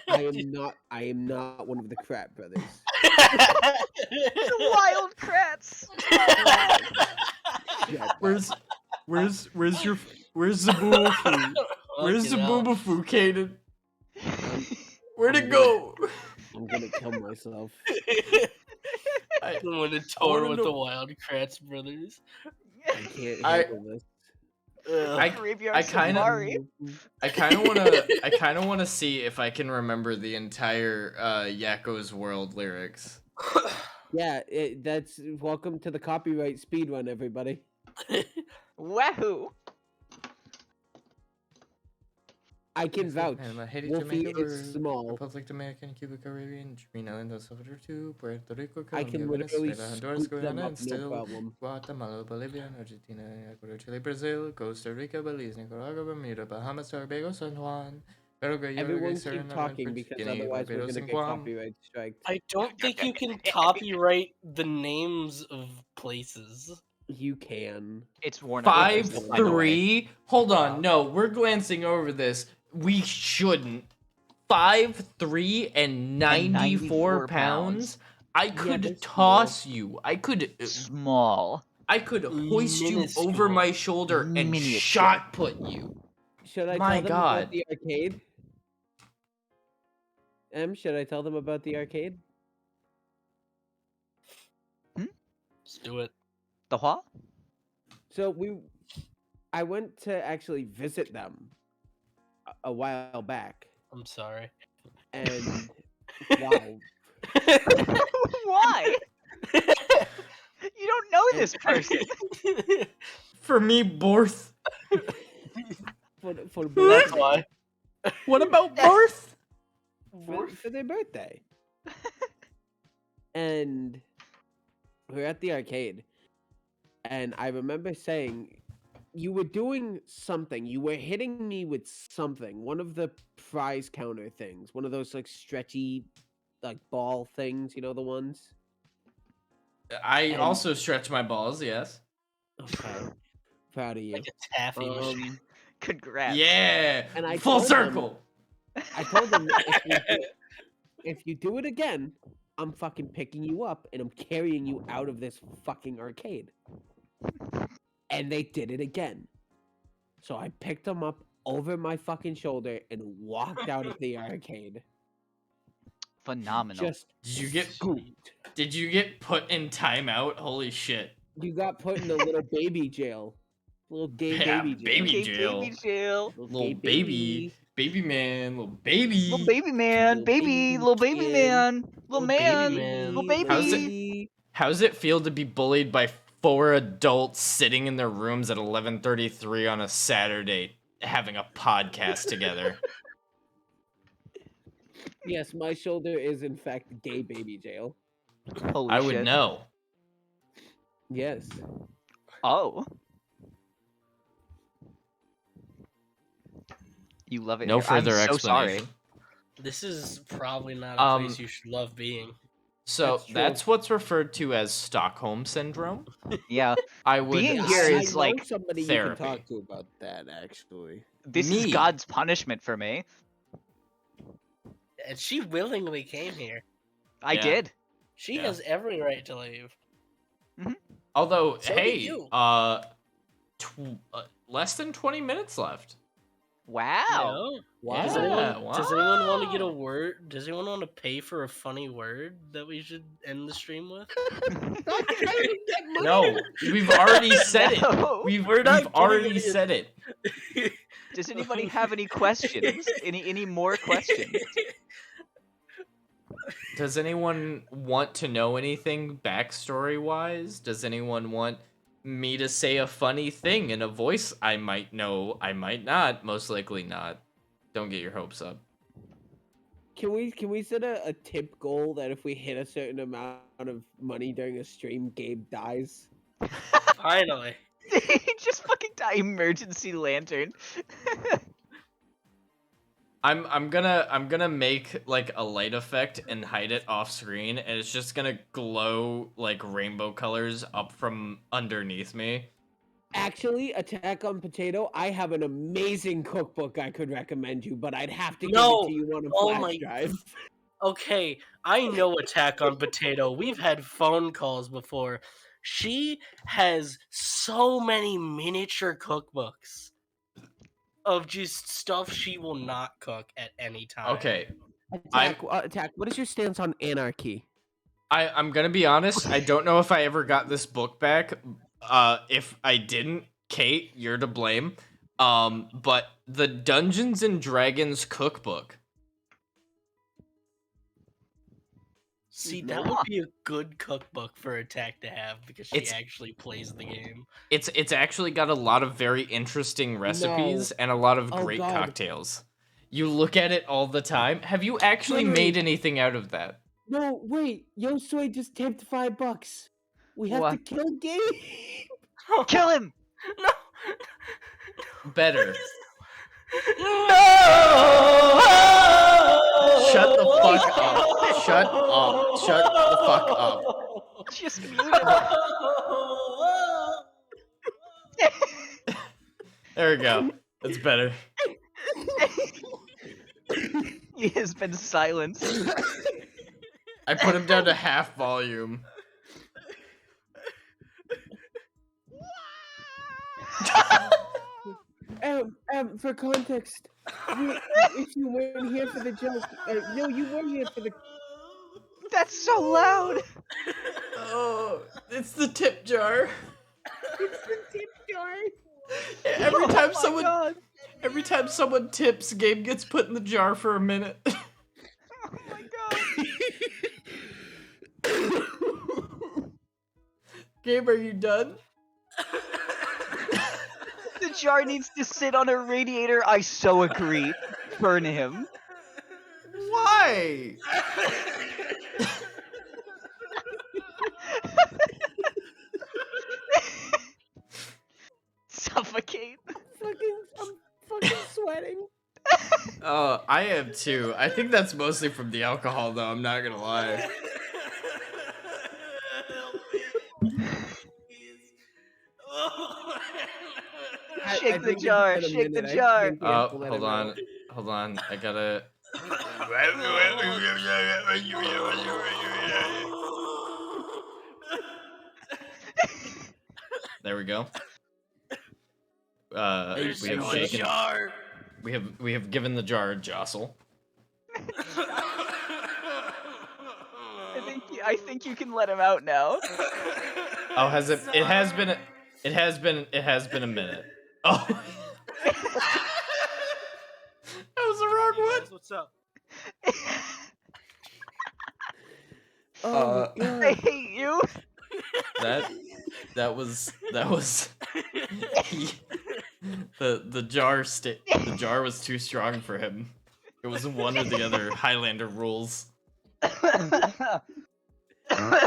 I am not one of the Pratt brothers. The wild crats. Shut up. Where's the Boobafu? Where's the Fucking hell. Boobafu, Kanan? I'm, Where'd it go? I'm gonna kill myself. I, I'm gonna wanna tour with know- the Wild Kratts brothers. I can't I- handle this. Ugh. Graveyard I kinda- Safari. I kind of want to see if I can remember the entire Yakko's World lyrics. Yeah, that's welcome to the copyright speedrun, everybody. Wahoo! I can vouch. Panama, Haiti, Wolfie Jamaica, is small. Republic Dominican, Cuba, Caribbean, Green Island, El Salvador, too, Puerto Rico, I Colombia, can literally Venezuela, Honduras, scoop them Guyana, up, and no still problem. Guatemala, Bolivia, Argentina, Ecuador, Chile, Brazil, Costa Rica, Belize, Nicaragua, Bermuda, Bahamas, Tobago, San Juan, Paraguay, Everyone Uruguay, keep Suriname, talking French because Guinea, otherwise we're Barbados, gonna and get Guam. copyright striked. I don't think you can copyright the names of places. You can. It's worn out. 5'3". Hold on, no, we're glancing over this. We shouldn't. 5'3" and 94 94 pounds. I could they're toss you. I could Small. hoist you Minuscule. over my shoulder and Miniature. shot put you. Should I My tell them God. about the arcade? Should I tell them about the arcade? Let's do it. The what? So I went to actually visit them a while back, I'm sorry. and wow, Why? You don't know this person. For me, Borth. for That's why. What about Borth? for their birthday. And we're at the arcade, and I remember saying, you were doing something. You were hitting me with something. One of the prize counter things. One of those like stretchy, like ball things. You know the ones. I And- also stretch my balls, yes. Okay, proud of you. Like a taffy machine. Congrats. Yeah. And I Full told them- circle. I told them if you do it again, I'm fucking picking you up and I'm carrying you out of this fucking arcade. And they did it again. So I picked them up over my fucking shoulder and walked out of the arcade. Phenomenal. Just Did you get put in timeout? Holy shit. you got put in a little baby jail. Little gay Yeah, baby jail. baby Okay, jail. baby jail. Little Little gay baby. Baby man. Little baby. Little baby man. Little Baby. baby Little baby kid. man. Little baby man. man. Little baby. How's it- How's it feel to be bullied by 4 adults sitting in their rooms at 11:33 on a Saturday having a podcast together? Yes, my shoulder is in fact gay baby jail. Holy I shit. would know. Yes. Oh. You love it. No here. I'm further so sorry. explanation. This is probably not a Um, place you should love being. So That's true. that's what's referred to as Stockholm syndrome. Yeah. I would Being here I is know like somebody therapy. you can talk to about that actually. This Me. is God's punishment for me. And she willingly came here. I Yeah. did. She Yeah. has every right to leave. Although, So do hey, you. less than 20 minutes left. Wow. No? Wow. Does, Yeah, does anyone want to get a wow. word? Does anyone want to pay for a funny word that we should end the stream with? No, we've already said it. No. We've We're not already getting it. said it. Does anybody have any questions? Any more questions? Does anyone want to know anything backstory wise? Does anyone want me to say a funny thing in a voice I might know, I might not, most likely not. Don't get your hopes up. Can we set a tip goal that if we hit a certain amount of money during a stream, Gabe dies? Finally. Just fucking die. Emergency lantern. I'm gonna make like a light effect and hide it off screen, and it's just gonna glow like rainbow colors up from underneath me. Actually, Attack on Potato, I have an amazing cookbook I could recommend you, but I'd have to give No. it to you on a Oh flash my- drive. Okay, I know Attack on Potato. We've had phone calls before. She has so many miniature cookbooks of just stuff she will not cook at any time. Okay, Attack, what is your stance on anarchy? I'm gonna be honest. I don't know if I ever got this book back. If I didn't, Kate, you're to blame. But the Dungeons and Dragons cookbook. See, that would be a good cookbook for Attack to have because she It's- actually plays the game. It's actually got a lot of very interesting recipes and a lot of Oh, great God. cocktails. You look at it all the time. Have you actually Wait. made anything out of that? No, wait, Yosui just tipped $5. We have to What? kill Gabe. Kill him. No! Better. No! Shut the fuck up. Shut up. Shut the fuck up. Just mute him. There we go. That's better. He has been silenced. I put him down to half volume. For context, if you weren't here for the joke, no, you were here for the. That's so loud. Oh, it's the tip jar. It's the tip jar. Every time Oh my someone, God. every time someone tips, Gabe gets put in the jar for a minute. Oh my God. Gabe, are you done? The jar needs to sit on a radiator. I so agree. Burn him. Why? Suffocate. I'm fucking sweating. I am too. I think that's mostly from the alcohol, though. I'm not gonna lie. Shake the jar. Shake the jar. Oh, hold on. Hold on. I gotta. There we go. We have shaken. jar. We have given the jar a jostle. I think you can let him out now. Oh, has it? It has been. It has been a minute. Oh. That was the wrong one. What's up? Oh, Uh, my I God. hate you. That was the jar was too strong for him. It was one or the other Highlander rules.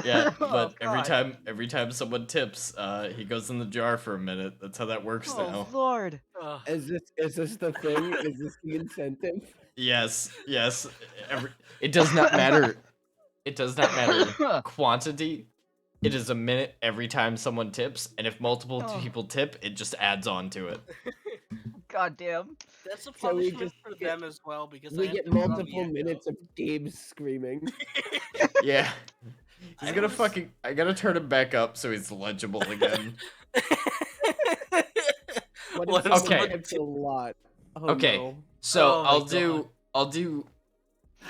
Yeah, but Oh, every time someone tips, he goes in the jar for a minute. That's how that works Oh now. Lord. Is this the thing? Is this the incentive? Yes. It does not matter. It does not matter quantity. It is a minute every time someone tips, and if multiple Oh. people tip, it just adds on to it. God damn. That's a So we punishment just for get- them as well because We I have get to run multiple the minutes of Gabe screaming. Yeah. I He's gonna was- fucking. I gotta turn him back up so he's legible again. What What if if someone Okay. tips a lot? Oh, Okay. no. So Oh my I'll do.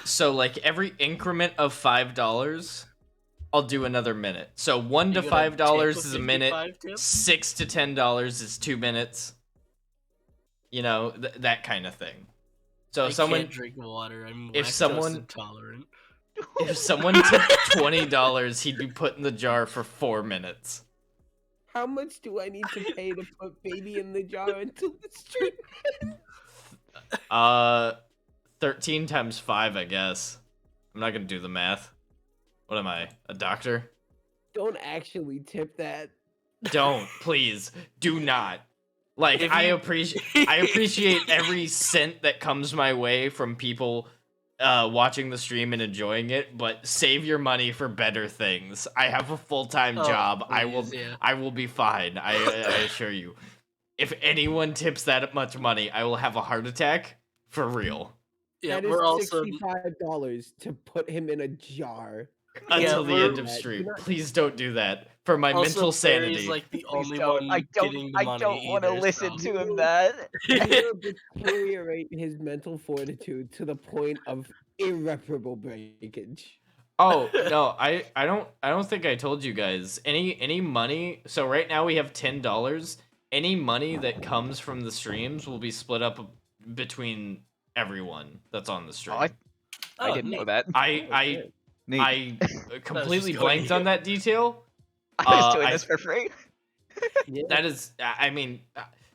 So like every increment of $5, I'll do another minute. So $1 to You gonna $5 tip is a minute. 55 tip? $6 to $10 is 2 minutes. You know that kind of thing. So I if someone can't drink water. I'm if lactose someone- intolerant. if someone tipped $20, he'd be put in the jar for 4 minutes. How much do I need to pay to put baby in the jar until the stream? 13 times 5, I guess. I'm not gonna do the math. What am I, a doctor? Don't actually tip that. Don't, please, do not. Like If I you- appreciate every cent that comes my way from people watching the stream and enjoying it, but save your money for better things. I have a full-time Oh, job. please, yeah. I will be fine. I assure you. If anyone tips that much money, I will have a heart attack for real. Yeah, That is we're also $65 to put him in a jar. Until the we're- end of Do stream. not- Please don't do that. For my also mental Barry's sanity. like the Please only don't. one I getting the money. don't want to either, listen so. to him that. You will deteriorate his mental fortitude to the point of irreparable breakage. Oh no, I don't think I told you guys. Any money, so right now we have $10. Any money that comes from the streams will be split up between everyone that's on the stream. I Oh, didn't know neat. that. I Neat. I completely just going blanked on that detail. I was doing I- this for free. Yeah. That is, I mean,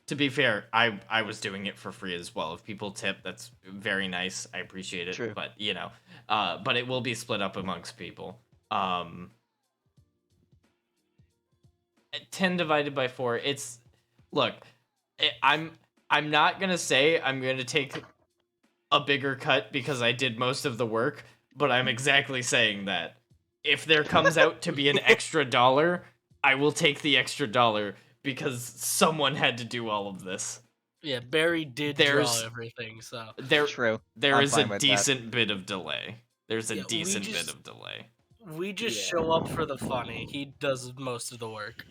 to be fair, I was doing it for free as well. If people tip, that's very nice. I appreciate it. True. But you know, but it will be split up amongst people. 10 divided by 4. It's look, I'm not gonna say I'm gonna take a bigger cut because I did most of the work, but I'm exactly saying that. If there comes out to be an extra $1, I will take the extra $1 because someone had to do all of this. Yeah, Barry did There's- draw everything, so There True. there I'm is fine a with that. decent bit of delay. there's a Yeah, we decent bit just- of delay. We just Yeah. show up for the funny. He does most of the work.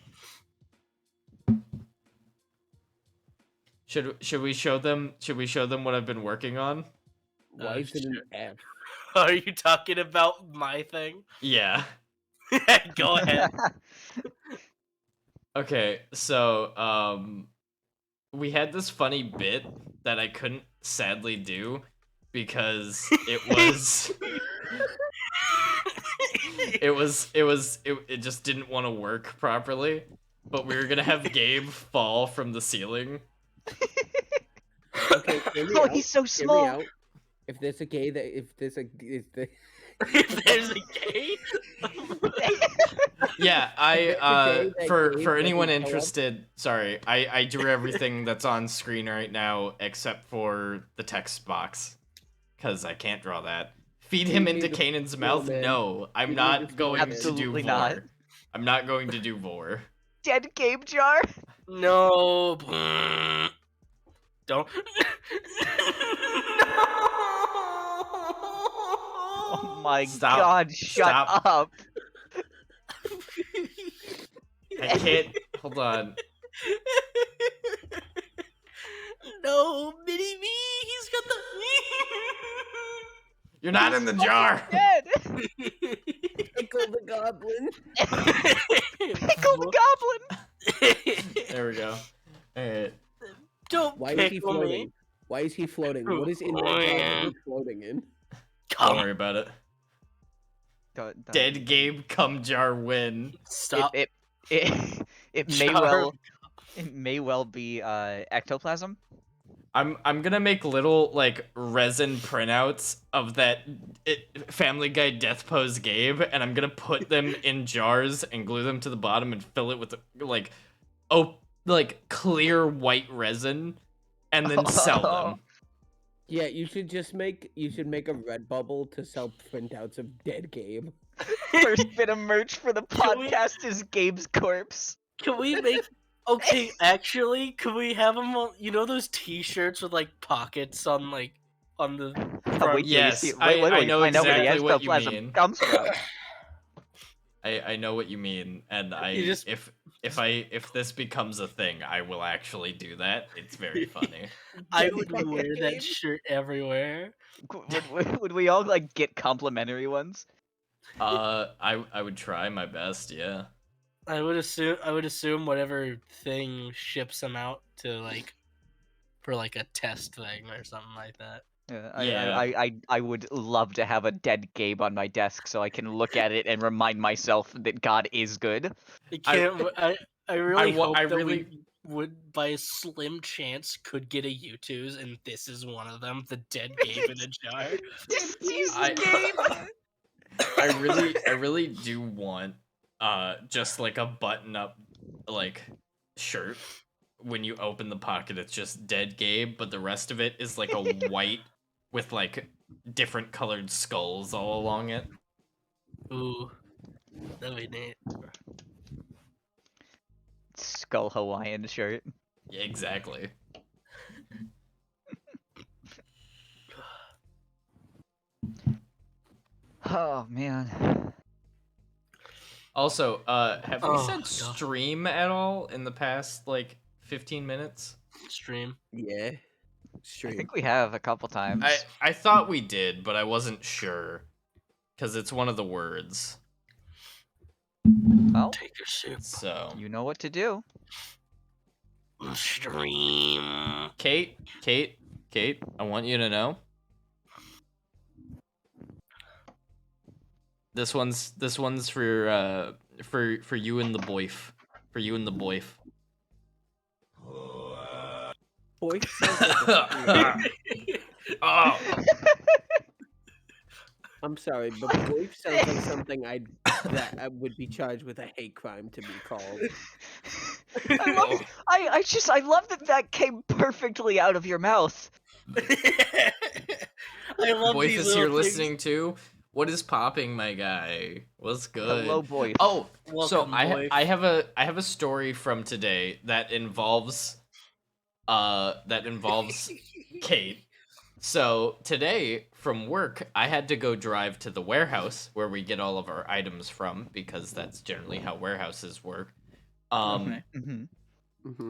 Should we show them? Should we show them what I've been working on? Why is it an F? Are you talking about my thing? Yeah. Go ahead. Okay, so we had this funny bit that I couldn't sadly do because it was it just didn't want to work properly. But we were gonna have Gabe fall from the ceiling. Okay, hear me Oh, out. he's so Hear me small. out. If there's a gay that if there's a If there's a gay, Yeah, Today that for Gabe anyone doesn't show up. interested, sorry, I drew everything that's on screen right now except for the text box, because I can't draw that. Feed him You into need to Kanan's fill mouth? him in. No, I'm You need not to going fill him to in. do Absolutely vor. not. I'm not going to do vor. Dead Gabe jar. no. Don't. Oh my Stop. god, shut Stop. up. I can't. Hold on. No, mini me. He's got the. You're not in the jar. Dead. Pickle the Goblin. Pickle the goblin. There we go. Alright. Don't Why is he pickle floating? me. Why is he floating? What is in the jar that he's floating in? Don't worry about it. Don't- Dead Gabe cum jar win. Stop. It Jar. may well be ectoplasm. I'm gonna make little like resin printouts of that Family Guy death pose Gabe, and I'm gonna put them in jars and glue them to the bottom and fill it with like clear white resin, and then sell them. Yeah, you should make a Redbubble to sell printouts of dead Gabe. First bit of merch for the Can we- podcast is Gabe's corpse. Can we make? Okay, actually, can we have them? You know those T-shirts with like pockets on the. Oh, front? wait till you Yes, see- I wait till you know find out where the exactly what you ectoplasm mean. comes from. I know what you mean, and You just- if this becomes a thing, I will actually do that. It's very funny. I Dead would Gabe. wear that shirt everywhere. Would we all like get complimentary ones? I would try my best. Yeah. I would assume whatever thing ships them out to like for like a test thing or something like that. Yeah. I would love to have a dead Gabe on my desk so I can look at it and remind myself that God is good. I really hope I that really- we would by a slim chance could get a U2's, and this is one of them, the dead Gabe in a jar. I really do want just like a button up like shirt. When you open the pocket, it's just dead Gabe, but the rest of it is like a white with like different colored skulls all along it. Ooh, that'd be neat. Skull Hawaiian shirt. Yeah, exactly. Oh man. Also, have we Oh, said God. stream at all in the past like 15 minutes? Stream. Yeah. I Stream. think we have a couple times. I thought we did, but I wasn't sure because it's one of the words. Well, Take your soup. So, you know what to do. Stream. Kate, I want you to know. This one's for you and the boyf. For you and the boyf. Boy sounds like a- Oh. I'm sorry, but boy sounds like something that I would be charged with a hate crime to be called. I love that came perfectly out of your mouth. I love Boyf these is here little things. listening too. What is popping, my guy? What's good? Hello, boy. Oh, so Welcome, I Boyf. I have a story from today that involves Kate. So today from work, I had to go drive to the warehouse where we get all of our items from, because that's generally how warehouses work. Okay.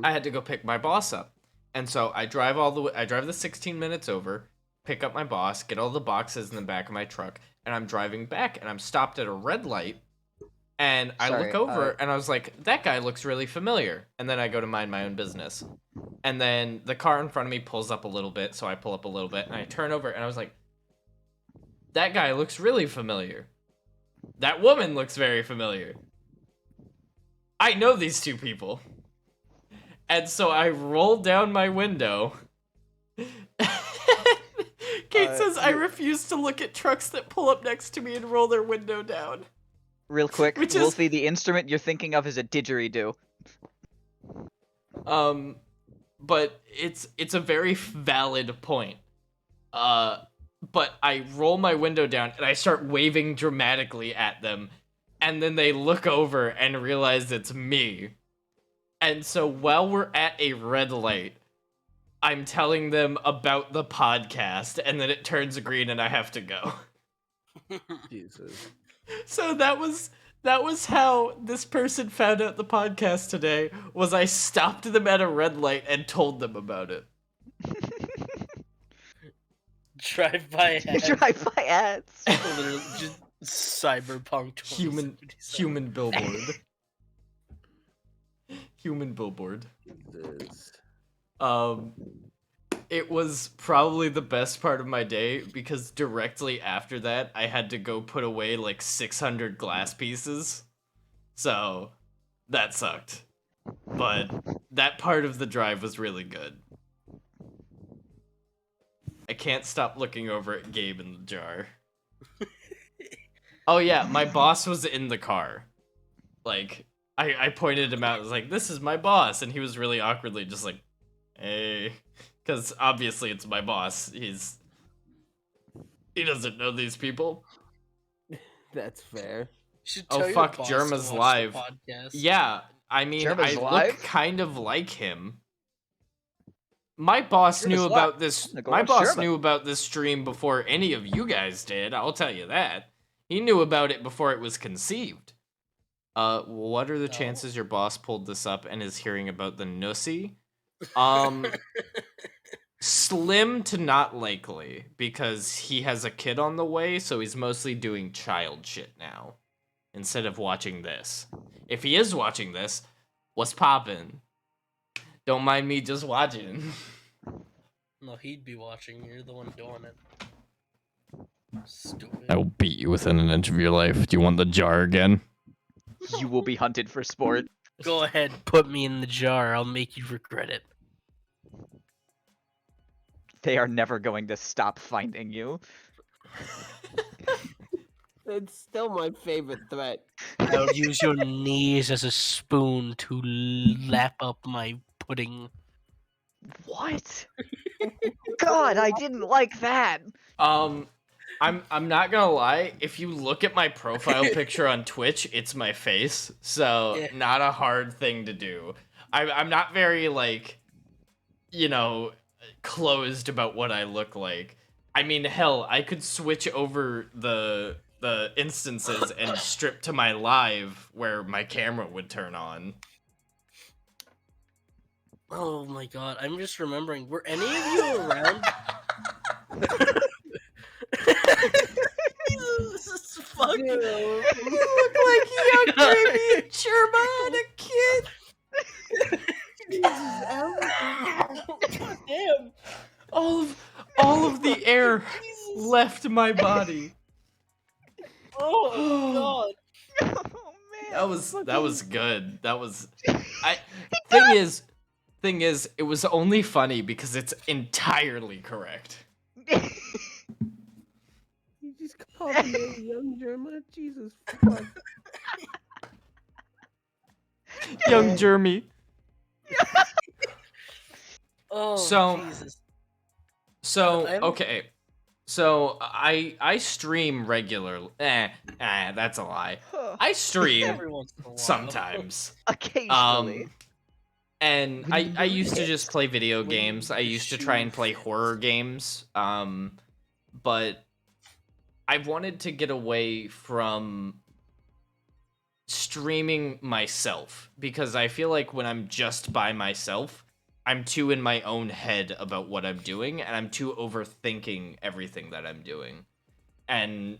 I had to go pick my boss up. And so I drive the 16 minutes over, pick up my boss, get all the boxes in the back of my truck, and I'm driving back, and I'm stopped at a red light, and I look over, and I was like, that guy looks really familiar. And then I go to mind my own business. And then the car in front of me pulls up a little bit, so I pull up a little bit, and I turn over, and I was like, that guy looks really familiar. That woman looks very familiar. I know these two people. And so I roll down my window. Kate says, I refuse to look at trucks that pull up next to me and roll their window down. Real quick, Which is- Wolfie, the instrument you're thinking of is a didgeridoo. But it's a very valid point. But I roll my window down and I start waving dramatically at them, and then they look over and realize it's me. And so while we're at a red light, I'm telling them about the podcast, and then it turns green and I have to go. Jesus. So that was how this person found out the podcast today, was I stopped them at a red light and told them about it. Drive-by ads. Drive-by ads. Literally just cyberpunk 2077. Human billboard. Human billboard. Jesus. It was probably the best part of my day, because directly after that, I had to go put away like 600 glass pieces. So, that sucked. But that part of the drive was really good. I can't stop looking over at Gabe in the jar. Oh yeah, my boss was in the car. Like, I pointed him out, I was like, this is my boss, and he was really awkwardly just like, hey, because obviously it's my boss. He doesn't know these people. That's fair. You should Oh tell your fuck, boss to Jerma's watch the live. podcast. Yeah, I mean, Jerma's I live? look kind of like him. My boss knew Jerma's about live. this. I'm gonna go My watch boss Jerma. knew about this stream before any of you guys did. I'll tell you that. He knew about it before it was conceived. What are the No. chances your boss pulled this up and is hearing about the Nussy? Slim to not likely, because he has a kid on the way, so he's mostly doing child shit now, instead of watching this. If he is watching this, what's poppin'? Don't mind me just watching. No, he'd be watching. You're the one doing it. Stupid. I will beat you within an inch of your life. Do you want the jar again? You will be hunted for sport. Go ahead, put me in the jar. I'll make you regret it. They are never going to stop finding you. It's still my favorite threat. I'll use your knees as a spoon to lap up my pudding. What? God, I didn't like that. I'm not gonna lie, if you look at my profile picture on Twitch, it's my face, so Yeah. not a hard thing to do. I'm not very, like, closed about what I look like. I mean, hell, I could switch over the instances and strip to my live where my camera would turn on. Oh my god, I'm just remembering. Were any of you around? Jesus, this is fucking. Ew. You look like young Gravy and Sherma and a kid. Damn. All of the air left my body. Oh god. Oh man. That was good. Thing is, it was only funny because it's entirely correct. You just called me a young German? Jesus fuck. Young Jeremy. Oh So- Jesus. So, I'm- okay. So, I stream regularly. That's a lie. I stream Every once in a while. sometimes. Occasionally. And When you I lose used to hits, just play video when you games. I lose used to try and play hits. horror games. But I wanted to get away from streaming myself because I feel like when I'm just by myself, I'm too in my own head about what I'm doing and I'm too overthinking everything that I'm doing. And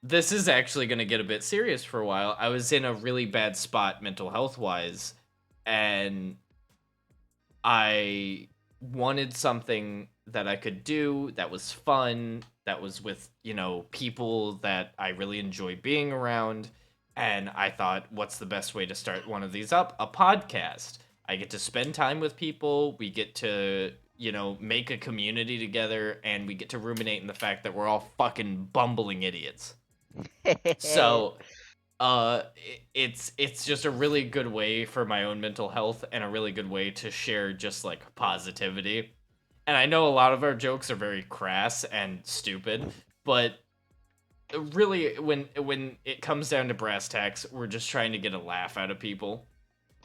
this is actually going to get a bit serious for a while. I was in a really bad spot mental health wise, and I wanted something that I could do that was fun, that was with, people that I really enjoy being around. And I thought, what's the best way to start one of these up? A podcast. I get to spend time with people. We get to, make a community together, and we get to ruminate in the fact that we're all fucking bumbling idiots. So, it's just a really good way for my own mental health and a really good way to share just like positivity. And I know a lot of our jokes are very crass and stupid, but really when it comes down to brass tacks, we're just trying to get a laugh out of people.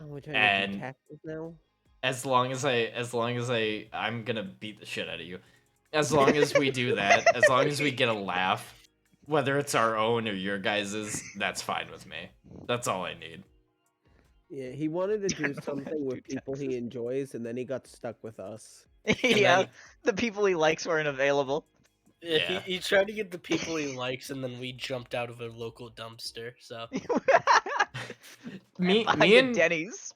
Oh, we're trying to And do taxes now. as long as I'm gonna beat the shit out of you. As long as we do that, as long as we get a laugh, whether it's our own or your guys's, that's fine with me. That's all I need. Yeah, he wanted to do Wanna something with do people he enjoys, and then he got stuck with us. Yeah, then- the people he likes weren't available. Yeah, Yeah. he tried to get the people he likes, and then we jumped out of a local dumpster. So Me Behind me the and Denny's.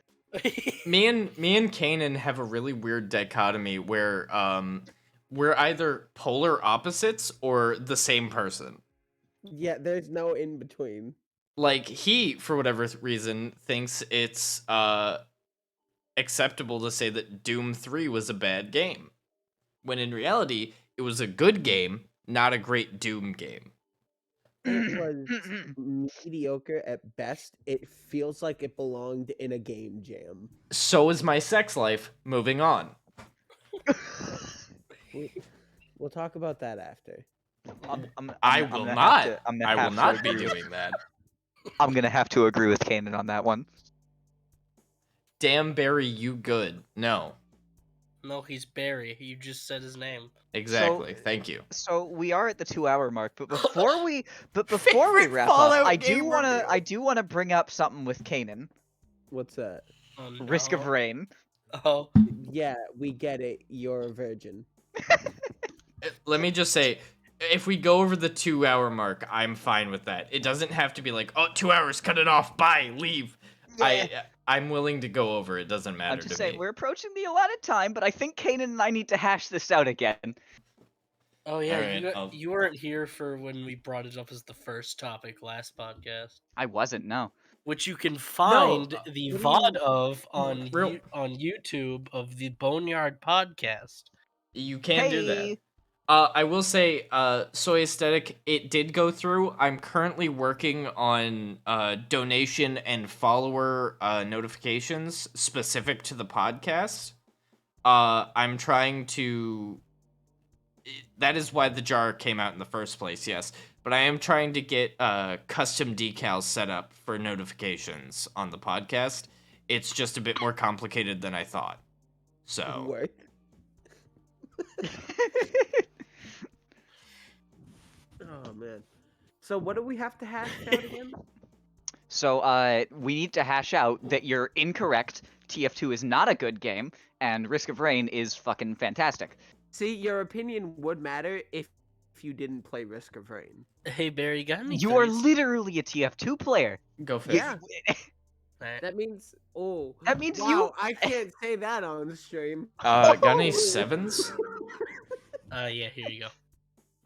me and Kanan have a really weird dichotomy where we're either polar opposites or the same person. Yeah, there's no in between. Like he, for whatever reason, thinks it's acceptable to say that Doom 3 was a bad game, when in reality it was a good game, not a great Doom game. It was mediocre at best. It feels like it belonged in a game jam. So is my sex life. Moving on. We'll talk about that after. I will not. I'm I will not be doing that. I'm gonna have to agree with Kanan on that one. Damn Barry, you good? No, no, he's Barry. You just said his name. exactly. Thank you. So we are at the 2-hour mark, but before we Favorite wrap Fallout up, I game do wanna bring up something with Kanan. What's that? Oh, Risk of no. Rain. Oh, Yeah, we get it. You're a virgin. Let me just say, if we go over the 2-hour mark, I'm fine with that. It doesn't have to be like, oh, 2 hours, cut it off, bye, leave. I'm willing to go over. It doesn't matter I'm just to saying me. we're approaching the allotted time, but I think Kanan and I need to hash this out again. oh yeah. Alright, You weren't here for when we brought it up as the first topic last podcast, I wasn't, no. which you can find the what do you VOD mean? of on Real- on YouTube of the Boneyard Podcast. You can do that. Hey. I will say, Soy Aesthetic, it did go through. I'm currently working on donation and follower notifications specific to the podcast. I'm trying to... That is why the jar came out in the first place, yes. But I am trying to get custom decals set up for notifications on the podcast. It's just a bit more complicated than I thought. So... Work. Oh man. So what do we have to hash out again? So, we need to hash out that you're incorrect. TF2 is not a good game, and Risk of Rain is fucking fantastic. See, your opinion would matter if you didn't play Risk of Rain. Hey Barry, you got any? You are 30s? literally a TF2 player. Go for Yeah. Alright. That means That means wow, you- I can't say that on the stream. Got any sevens? Yeah, here you go.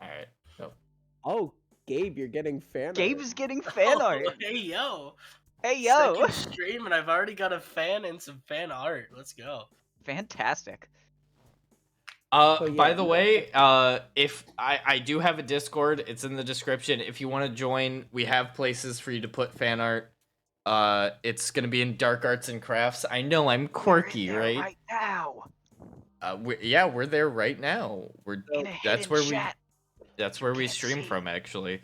Alright. Go. Oh, Gabe, you're getting fan art. Gabe's getting fan art. Oh, hey yo. Hey yo, Second stream, and I've already got a fan and some fan art. Let's go. fantastic. So, By yeah. the way, if I do have a Discord, it's in the description. If you want to join, we have places for you to put fan art. It's gonna be in Dark Arts and Crafts. I know I'm quirky, We're in there right? Right now. We're there right now. In a That's hidden where chat. that's where we can't stream see. from actually.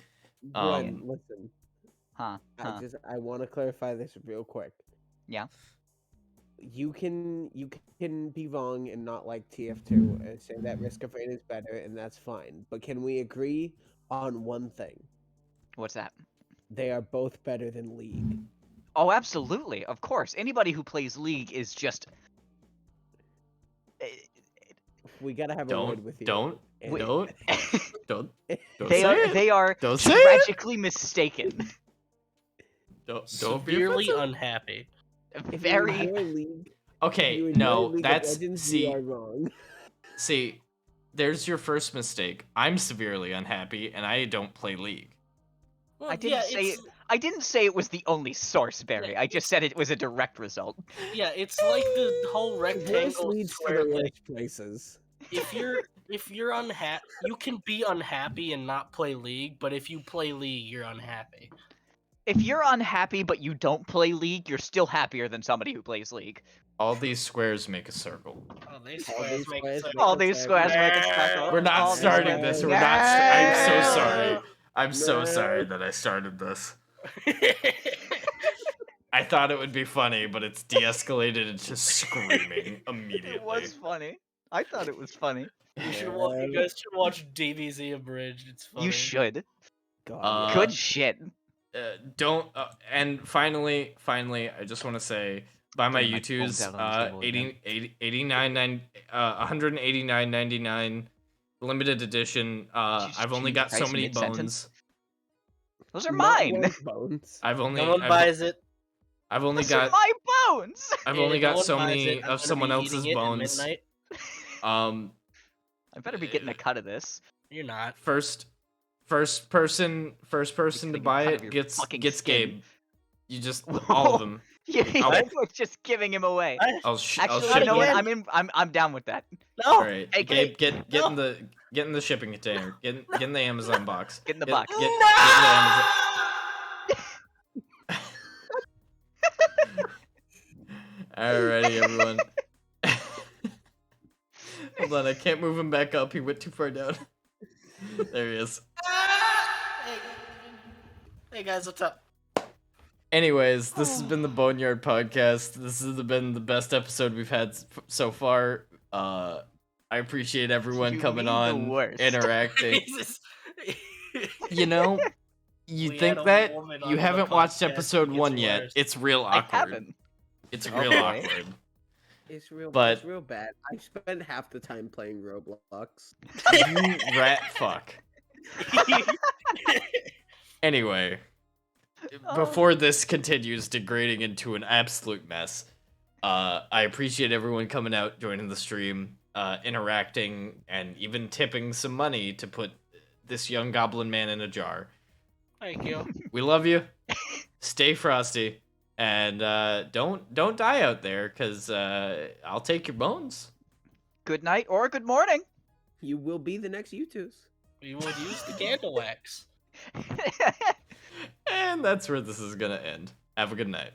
Gwen, listen. Huh? I want to clarify this real quick. Yeah. you can be wrong and not like TF2 and say that Risk of Rain is better, and that's fine. But can we agree on one thing? What's that? They are both better than League. Oh, absolutely. Of course. Anybody who plays League is just We gotta have a word with you. Don't they are Don't say it. tragically mistaken. Don't be Severely offensive. unhappy. If you Very enjoy League, if Okay, you enjoy no, League of that's Legends, you see. are wrong. See, there's your first mistake. I'm severely unhappy, and I don't play League. Well, I didn't say it's, I didn't say it was the only source, Barry. Yeah, I just said it was a direct result. yeah, it's like the whole Worst rectangle leads to square the thing. worst places. If you're unhappy, you can be unhappy and not play League, but if you play League, you're unhappy. If you're unhappy but you don't play League, you're still happier than somebody who plays League. All these squares make a circle. Oh, these All squares these make squares sense. make All a these circle. squares make a circle. We're not All these starting squares- this. We're not. I'm so Yeah. sorry. I'm so No. sorry that I started this. I thought it would be funny, but it's de-escalated into screaming immediately. It was funny. I thought it was funny. You guys should watch DBZ Abridged. It's funny. You should. God, Good shit. Don't. And finally, I just want to say, buy my Getting my phones YouTubes. out on the table again. 189.99 limited edition. I've only got so Christ, many mid-sentence. bones. Those are Not mine. worth bones. I've only. No one I've, buys it. I've only Those are got. my bones. I've and only if no got one so buys many it, I'm of gonna someone be else's eating it at bones. midnight. I better be getting a cut of this. You're not. First person to getting a buy cut of it your gets fucking Gabe. skin. You just all of them. You I'll- were just giving him away. I'll Actually, ship you know what? them. I'm down with that. No. All right, Hey, Gabe, get no. in the shipping container. Get in the Amazon box. Get in the Get- box. Get in the Amazon. Alrighty, everyone. Hold on, I can't move him back up. He went too far down. There he is. Hey guys, what's up? Anyways, this has been the Boneyard Podcast. This has been the best episode we've had so far. I appreciate everyone You coming mean the on, worst. interacting. Jesus. You know, you We think had a that woman you on the haven't watched podcast, episode it gets 1 yet. worse. It's real I awkward. haven't. It's real Okay. awkward. It's real, But- it's real bad. I spend half the time playing Roblox. You rat fuck. Anyway, before this continues degrading into an absolute mess, I appreciate everyone coming out, joining the stream, interacting, and even tipping some money to put this young goblin man in a jar. Thank you. We love you. Stay frosty, and don't die out there, cause I'll take your bones. Good night or good morning. You will be the next YouTubes. We would use the candle wax. And that's where this is gonna end. Have a good night.